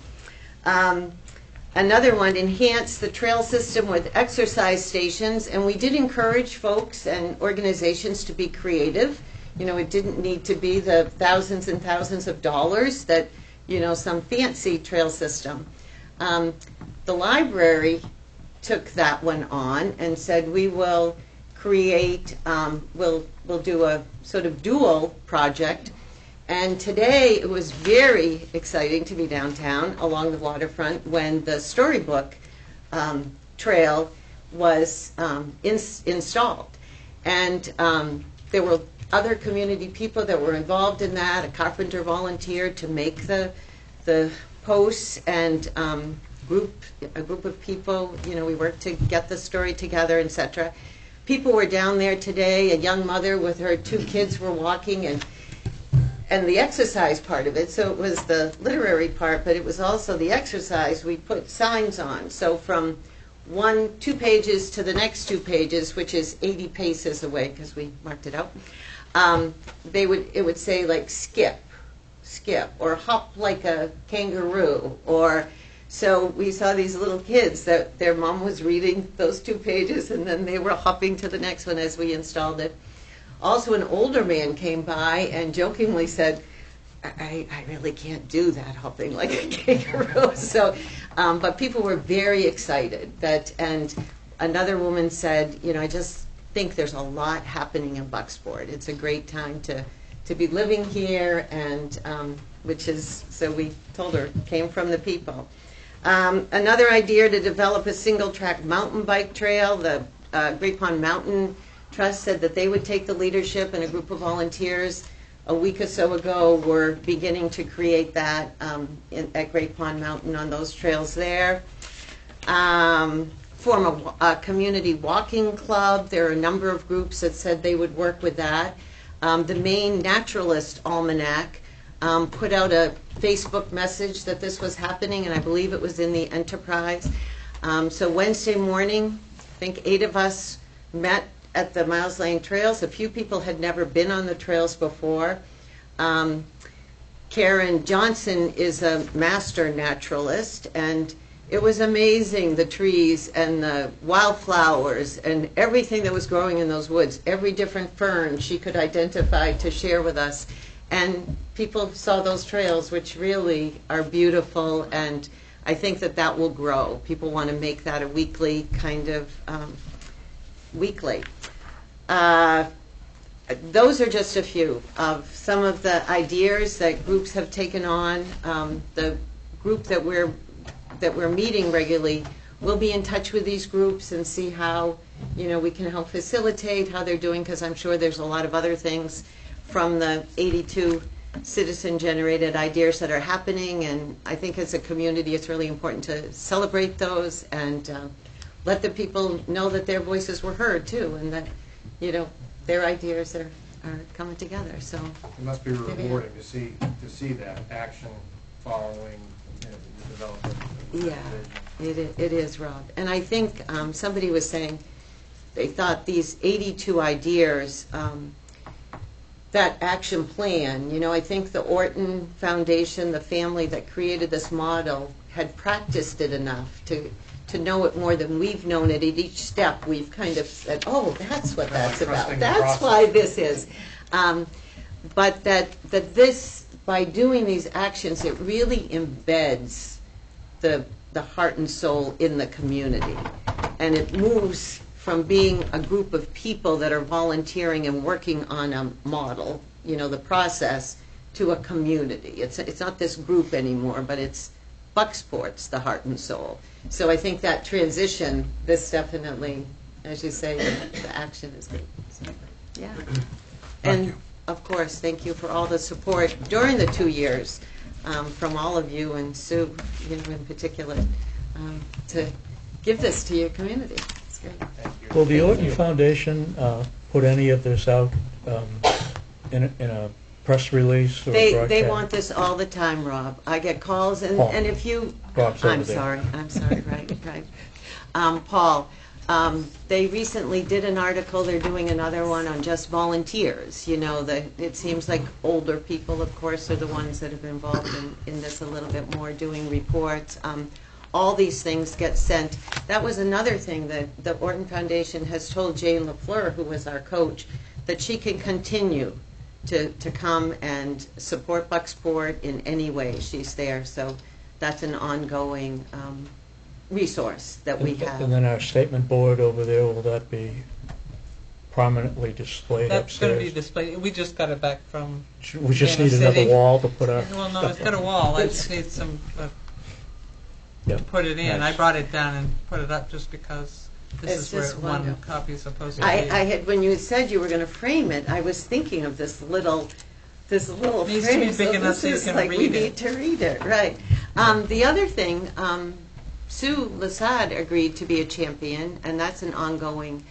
Another one: enhance the trail system with exercise stations. And we did encourage folks and organizations to be creative. You know, it didn't need to be the thousands and thousands of dollars that, you know, some fancy trail system. The library took that one on and said, we will create, we'll do a sort of dual project. And today it was very exciting to be downtown along the waterfront when the Storybook trail was installed. And there were other community people that were involved in that. A carpenter volunteered to make the posts, and a group of people, you know, we worked to get the story together, etc. People were down there today. A young mother with her 2 kids were walking, and the exercise part of it. So it was the literary part, but it was also the exercise. We put signs on. So from 2 pages to the next 2 pages, which is 80 paces away because we marked it out, it would say like skip, or hop like a kangaroo, or. So we saw these little kids that their mom was reading those 2 pages, and then they were hopping to the next one as we installed it. Also, an older man came by and jokingly said, I really can't do that, hopping like a kangaroo. So, but people were very excited. And another woman said, you know, I just think there's a lot happening in Bucksport. It's a great time to be living here, and so we told her, came from the people. Another idea: to develop a single-track mountain bike trail. The Great Pond Mountain Trust said that they would take the leadership, and a group of volunteers a week or so ago were beginning to create that at Great Pond Mountain on those trails there. form a community walking club. There are a number of groups that said they would work with that. The Maine Naturalist Almanac put out a Facebook message that this was happening, and I believe it was in the Enterprise. So Wednesday morning, I think 8 of us met at the Miles Lane Trails. A few people had never been on the trails before. Karen Johnson is a master naturalist, and it was amazing, the trees and the wildflowers and everything that was growing in those woods, every different fern she could identify to share with us. And people saw those trails, which really are beautiful, and I think that that will grow. People want to make that a weekly kind of weekly. Those are just a few of some of the ideas that groups have taken on. The group that we're meeting regularly will be in touch with these groups and see how we can help facilitate how they're doing, because I'm sure there's a lot of other things from the 82 citizen-generated ideas that are happening, and I think as a community it's really important to celebrate those and let the people know that their voices were heard too, and that their ideas are coming together. So It must be rewarding to see that action following the development of the yeah, it is, Rob. And I think somebody was saying they thought these 82 ideas, that action plan, I think the Orton Foundation, the family that created this model, had practiced it enough to know it more than we've known it. At each step, we've kind of said, oh, that's what that's about. That's why this is. But that this, by doing these actions, it really embeds the heart and soul in the community. And it moves from being a group of people that are volunteering and working on a model, the process, to a community. It's not this group anymore, but it's Bucksport's the heart and soul. So I think that transition, this definitely, as you say, the action is good. So, yeah. And of course, thank you for all the support during the 2 years from all of you, and Sue, in particular, to give this to your community. It's great. Will the Orton Foundation put any of this out in a press release or broadcast? They want this all the time, Rob. I get calls, and if you... Rob's I'm over there. sorry, right. Paul, they recently did an article. They're doing another one on just volunteers. It seems like older people, of course, are the ones that have been involved in this a little bit more, doing reports. All these things get sent. That was another thing that the Orton Foundation has told Jane LaFleur, who was our coach, that she can continue to come and support Bucksport in any way. She's there. So that's an ongoing resource that we have. And then our statement board over there, will that be prominently displayed That's going to be upstairs? displayed. We just got it back from We just Kansas need another City. wall to put our Well, no, stuff it's got a on. wall. I just need some Yeah. put it in. Nice. I brought it down and put it up just because this It's is where just one wonderful. copy is supposed to be. I had, when you said you were going to frame it, I was thinking of this little Needs to be frame. big So enough this so you is can like we read need it. to read it, right? The other thing, Sue Lasad agreed to be a champion, and that's an ongoing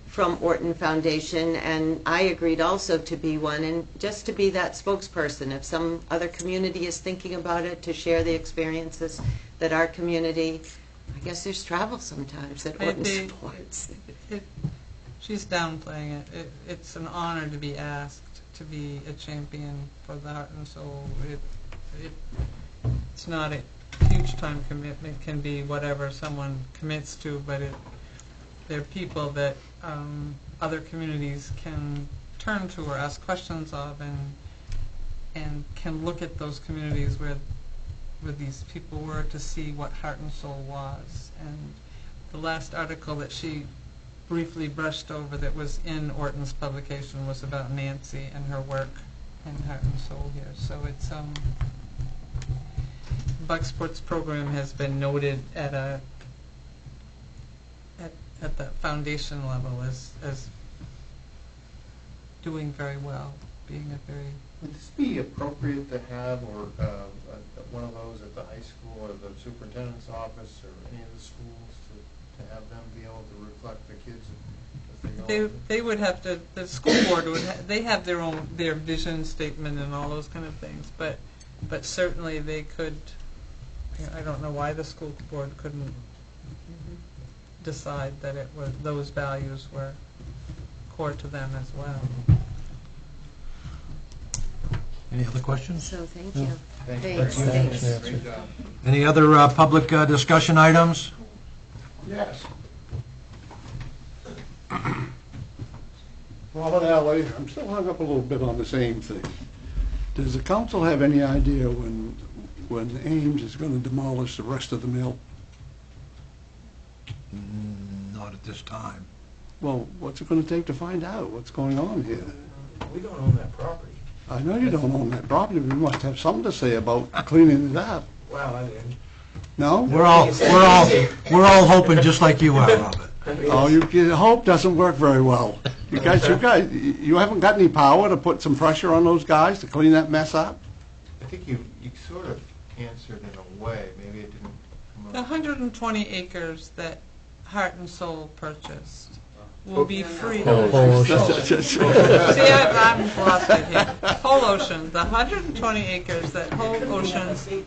from Orton Foundation, and I agreed also to be one, and just to be that spokesperson. If some other community is thinking about it, to share the experiences that our community, I guess there's travel sometimes that Orton supports. She's downplaying it. It's an honor to be asked to be a champion for the heart and soul. It's not a huge time commitment. Can be whatever someone commits to, but they're people that other communities can turn to or ask questions of, and can look at those communities where these people were to see what heart and soul was. And the last article that she briefly brushed over that was in Orton's publication was about Nancy and her work in heart and soul here. So it's Bucksport's program has been noted at the foundation level as doing very well. being a very, Would this be appropriate to have, or one of those at the high school or the superintendent's office or any of the schools to have them be able to reflect the kids as they go? they would have to, the school board would, they have their vision statement and all those kind of things, but certainly they could, I don't know why the school board couldn't decide that it was, those values were core to them as well. Any other questions? So thank you. Thanks. Thanks. Great job. Any other public discussion items? Yes. Robert Alley, I'm still hung up a little bit on the same thing. Does the council have any idea when Ames is going to demolish the rest of the mill? Not at this time. Well, what's it going to take to find out what's going on here? We don't own that property. I know you don't own that property, but you must have something to say about cleaning it up. Well, I mean, No? We're all hoping just like you are, Robert. Oh, hope doesn't work very well. You haven't got any power to put some pressure on those guys to clean that mess up? I think you sort of answered in a way, maybe it didn't come up. The 120 acres that Heart and Soul purchased will be free. Whole Ocean. See, I'm lost it here. Whole Ocean, the 120 acres that Whole Ocean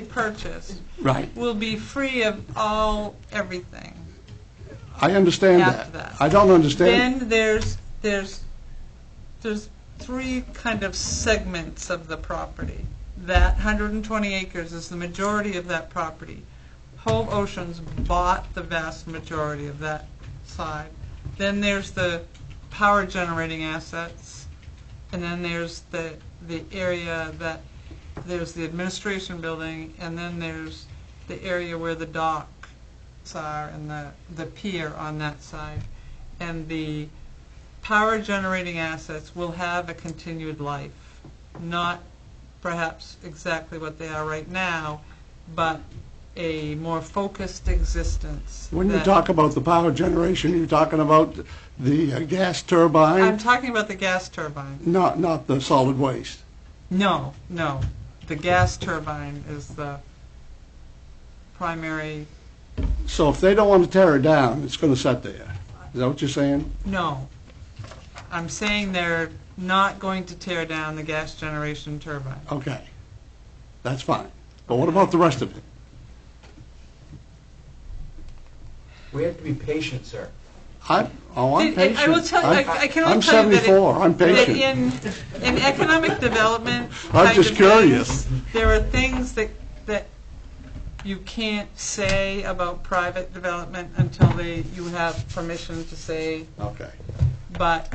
purchased Right. will be free of everything. I understand After that. that. I don't understand. Then there's three kind of segments of the property. That 120 acres is the majority of that property. Whole Oceans bought the vast majority of that side. Then there's the power generating assets, and then there's the area that there's the administration building, and then there's the area where the docks are and the pier on that side. And the power generating assets will have a continued life, not perhaps exactly what they are right now, but a more focused existence. When you talk about the power generation, you're talking about the gas turbine, I'm talking about the gas turbine. not the solid waste. No. The gas turbine is the primary. So if they don't want to tear it down, it's going to sit there. Is that what you're saying? No. I'm saying they're not going to tear down the gas generation turbine. Okay. That's fine. But what about the rest of it? We have to be patient, sir. I'm patient. I will tell you, I can only I'm tell you that 74. I'm that patient. in economic development I'm kind just of curious. things, there are things that you can't say about private development until you have permission to say. Okay. But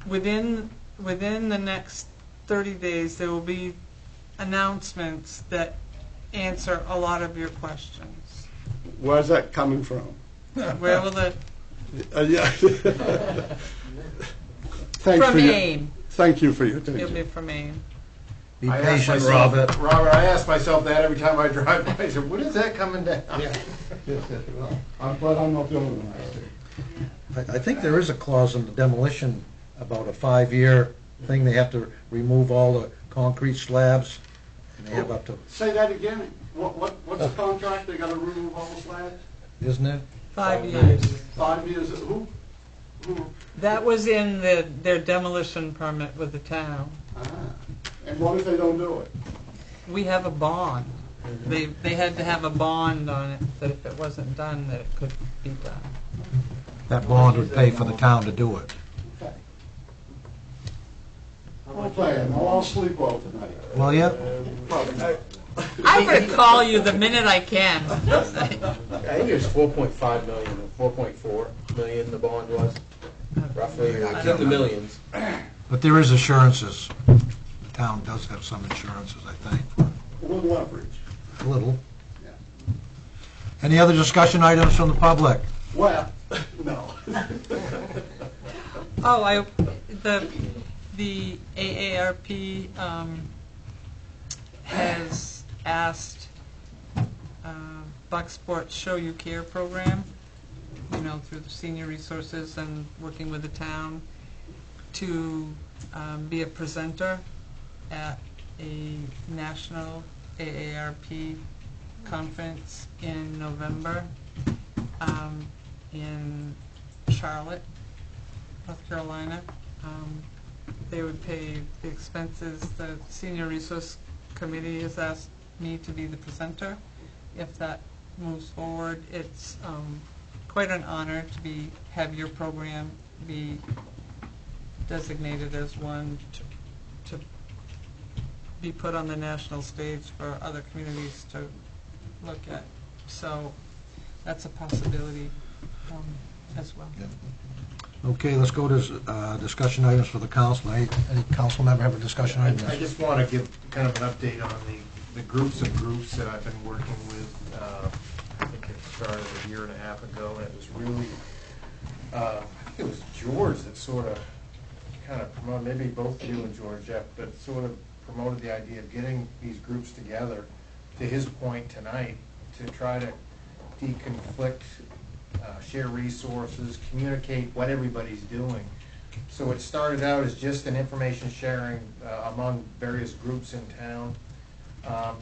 within the next 30 days, there will be announcements that answer a lot of your questions. Where's that coming from? Where will the Yeah. Maine? Thank you for your It'll attention. be from Maine. Be I ask patient, myself- Robert. Robert, I ask myself that every time I drive by. I said, when is that coming down? Well, I'm glad I'm not the only one. I think there is a clause in the demolition about a 5-year thing. They have to remove all the concrete slabs, and they have up to, Say that again. What's the contract? They got to remove all the slabs? isn't it? 5 years. 5 years. Who? That was in their demolition permit with the town. And what if they don't do it? We have a bond. They had to have a bond on it, that if it wasn't done, that it could be done. That bond would pay for the town to do it. Okay, I'll sleep well tonight. Well, yeah. I'm going to call you the minute I can. I think it was 4.5 million or 4.4 million the bond was, roughly, or it's in the millions. But there is assurances. The town does have some insurances, I think, for A little leverage. a little. Yeah. Any other discussion items from the public? Well, no. Oh, the AARP has asked Bucksport Show You Care program, through the senior resources and working with the town, to be a presenter at a national AARP conference in November in Charlotte, North Carolina. They would pay the expenses. The Senior Resource Committee has asked me to be the presenter. If that moves forward, it's quite an honor to have your program be designated as one to be put on the national stage for other communities to look at. So that's a possibility as well. Okay, let's go to discussion items for the council. Any council member have a discussion item? I just want to give kind of an update on the groups of groups that I've been working with. I think it started a year and a half ago, and it was really, I think it was George that sort of kind of promoted, maybe both you and George, Jeff, but sort of promoted the idea of getting these groups together, to his point tonight, to try to deconflict, share resources, communicate what everybody's doing. So it started out as just an information sharing among various groups in town.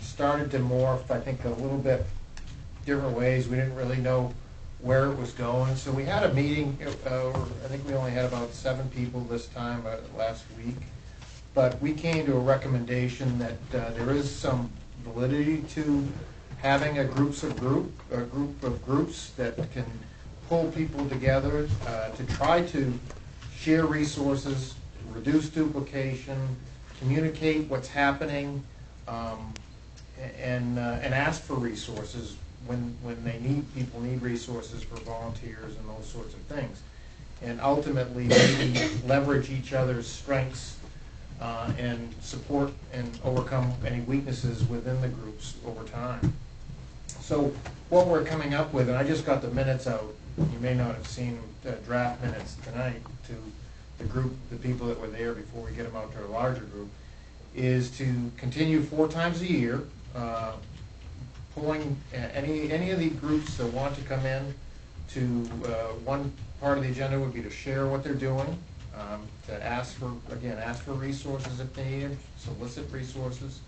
Started to morph, I think, a little bit different ways. We didn't really know where it was going. So we had a meeting, I think we only had about 7 people this time last week. But we came to a recommendation that there is some validity to having a group of groups that can pull people together to try to share resources, reduce duplication, communicate what's happening, and ask for resources when people need resources for volunteers and those sorts of things, and ultimately maybe leverage each other's strengths and support and overcome any weaknesses within the groups over time. So what we're coming up with, and I just got the minutes out, you may not have seen draft minutes tonight to the people that were there before we get them out to a larger group, is to continue 4 times a year, pulling any of the groups that want to come in to one part of the agenda would be to share what they're doing, to ask for resources if they need them, solicit resources,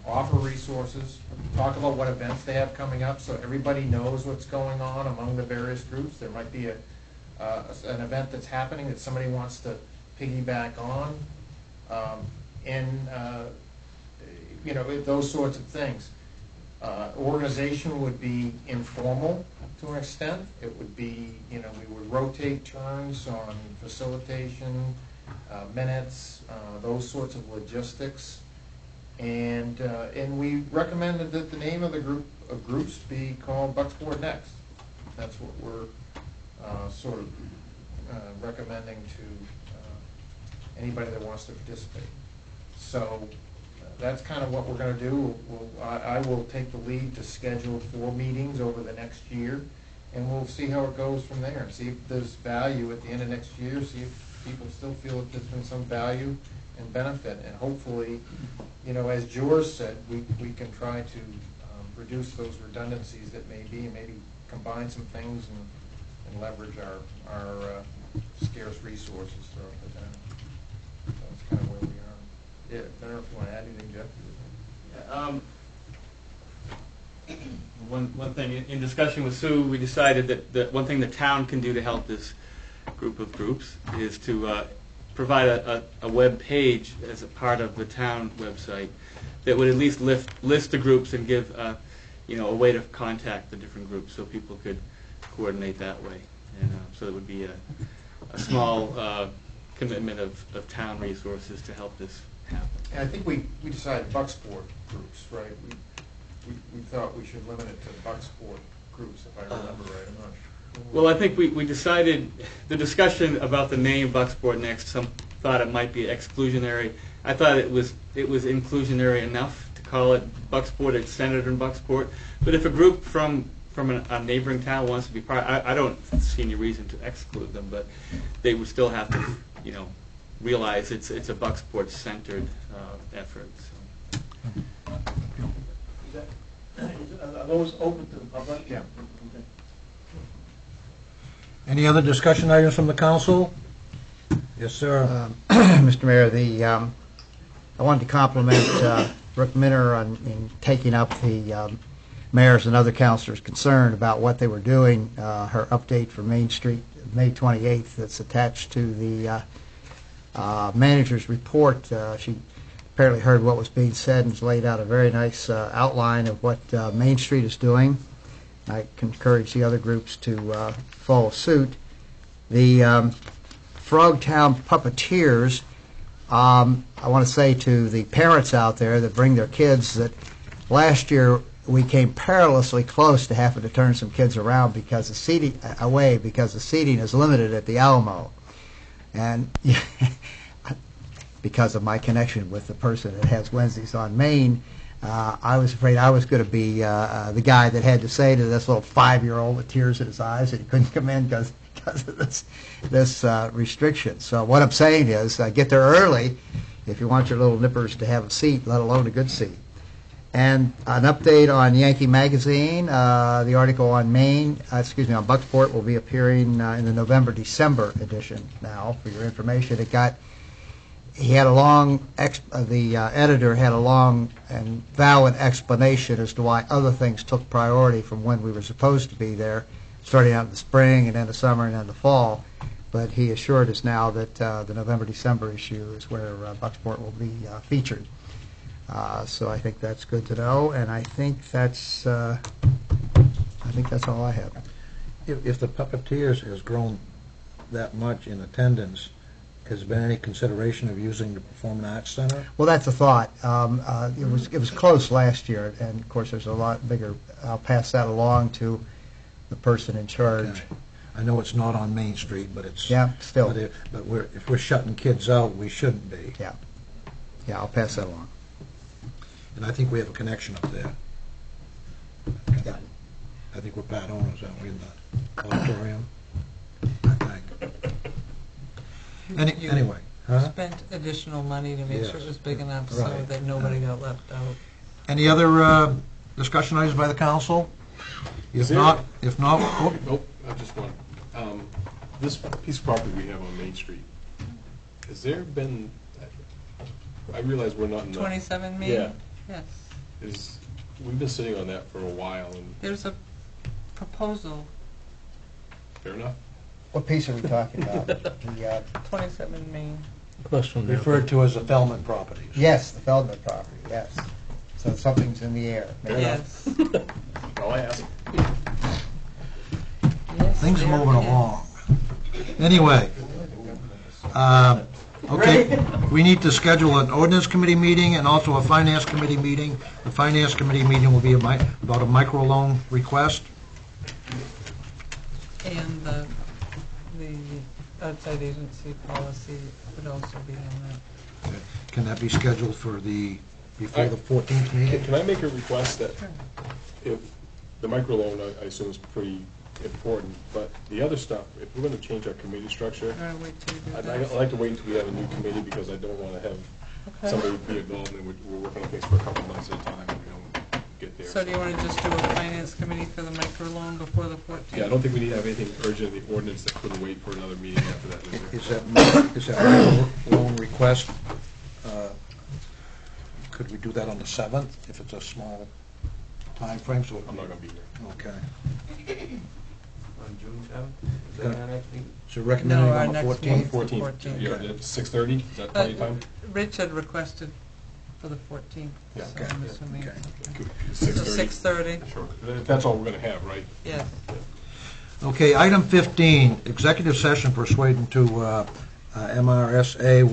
offer resources, talk about what events they have coming up so everybody knows what's going on among the various groups. There might be an event that's happening that somebody wants to piggyback on, and those sorts of things. Organization would be informal to an extent. It would be, we would rotate turns on facilitation, minutes, those sorts of logistics. And we recommended that the name of the group of groups be called Bucksport Next. That's what we're sort of recommending to anybody that wants to participate. So that's kind of what we're going to do. I will take the lead to schedule 4 meetings over the next year, and we'll see how it goes from there, and see if there's value at the end of next year, see if people still feel that there's been some value and benefit, and hopefully, as George said, we can try to reduce those redundancies that may be, and maybe combine some things and leverage our scarce resources throughout the town. So that's kind of where we are. Yeah, I don't know if you want to add anything, Jeff. One thing, in discussion with Sue, we decided that one thing the town can do to help this group of groups is to provide a web page as a part of the town website that would at least list the groups and give a way to contact the different groups so people could coordinate that way. And so it would be a small commitment of town resources to help this happen. And I think we decided Bucksport groups, right? We thought we should limit it to Bucksport groups, if I remember right. I'm not sure. Well, I think we decided, the discussion about the name Bucksport Next, some thought it might be exclusionary. I thought it was inclusionary enough to call it Bucksport. It's centered in Bucksport. But if a group from a neighboring town wants to be part, I don't see any reason to exclude them, but they would still have to, realize it's a Bucksport-centered effort. So. Are those open to the public? Yeah. Okay. Any other discussion items from the council? Yes, sir. Mr. Mayor, I wanted to compliment Rick Minner in taking up the mayor's and other councilors' concern about what they were doing. Her update for Main Street, May 28th, that's attached to the manager's report. She apparently heard what was being said and has laid out a very nice outline of what Main Street is doing. I encourage the other groups to follow suit. The Frogtown Puppeteers, I want to say to the parents out there that bring their kids that last year we came perilously close to having to turn some kids around because the seating is limited at the Alamo, and because of my connection with the person that has Wednesdays on Main, I was afraid I was going to be the guy that had to say to this little 5-year-old with tears in his eyes that he couldn't come in because of this restriction. So what I'm saying is get there early if you want your little nippers to have a seat, let alone a good seat. And an update on Yankee Magazine, the article on on Bucksport will be appearing in the November-December edition now, for your information. The editor had a long and valid explanation as to why other things took priority from when we were supposed to be there, starting out in the spring and then the summer and then the fall. But he assured us now that the November-December issue is where Bucksport will be featured. So I think that's good to know, and I think that's all I have. If the Puppeteers has grown that much in attendance, has there been any consideration of using the Performing Arts Center? Well, that's a thought. It was close last year, and of course there's a lot bigger. I'll pass that along to the person in charge. Okay. I know it's not on Main Street, but it's still. But if we're shutting kids out, we shouldn't be. Yeah, I'll pass that along. And I think we have a connection up there. Yeah. I think we're part owners, aren't we, in the auditorium? I think. Anyway. Huh? Spent additional money to make sure it was big enough so Right. that nobody got left out. Any other discussion items by the council? If not, Nope, I just want, this piece of property we have on Main Street, has there been, I realize we're not in the... 27 Main? Yeah. Yes. We've been sitting on that for a while, and There's a proposal, fair enough. What piece are we talking about? 27 Main. Across from there. referred to as the Feldman properties. Yes, the Feldman property, yes. So something's in the air. Yes. All I ask. Yes, Things are there moving it is. along. Anyway, okay, we need to schedule an ordinance committee meeting and also a finance committee meeting. The finance committee meeting will be about a microloan request. And the outside agency policy would also be on that. Can that be scheduled for before the 14th meeting? Can I make a request that if the microloan, I assume, is pretty important, but the other stuff, if we're going to change our committee structure, I'm gonna wait till you do I'd that. like to wait until we have a new committee because I don't want to have somebody be involved and we're working on things for a couple months at a time and we don't get there. So do you want to just do a finance committee for the microloan before the 14th? Yeah, I don't think we need to have anything urgent in the ordinance that could wait for another meeting after that. Is that microloan request, could we do that on the 7th if it's a small time frame? So I'm not going to be here. Okay. On June 7th? Is that our next meeting? So recommending No, our on the next 14th? meeting. 14th, yeah, Okay. 6:30, is that plenty of time? Rich had requested for the 14th, Yeah, so okay. I'm assuming. Okay. So 6:30? 6:30, Sure. That's all we're going to have, right? yes. Okay, item 15, executive session pursuant to MRSA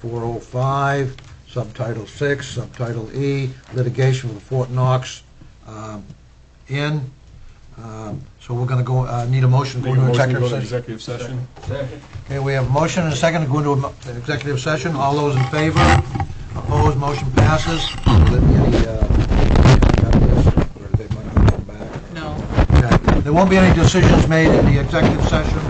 1:405, Subtitle 6, Subtitle E, litigation with the Fort Knox Inn. So we're going to go, need a motion to go Make a into motion to go executive to session. executive session. Okay, we have a motion and a second to go into an executive session. All those in favor? Opposed? Motion passes. Will there be any, or they might not come back? No. Okay. There won't be any decisions made in the executive session.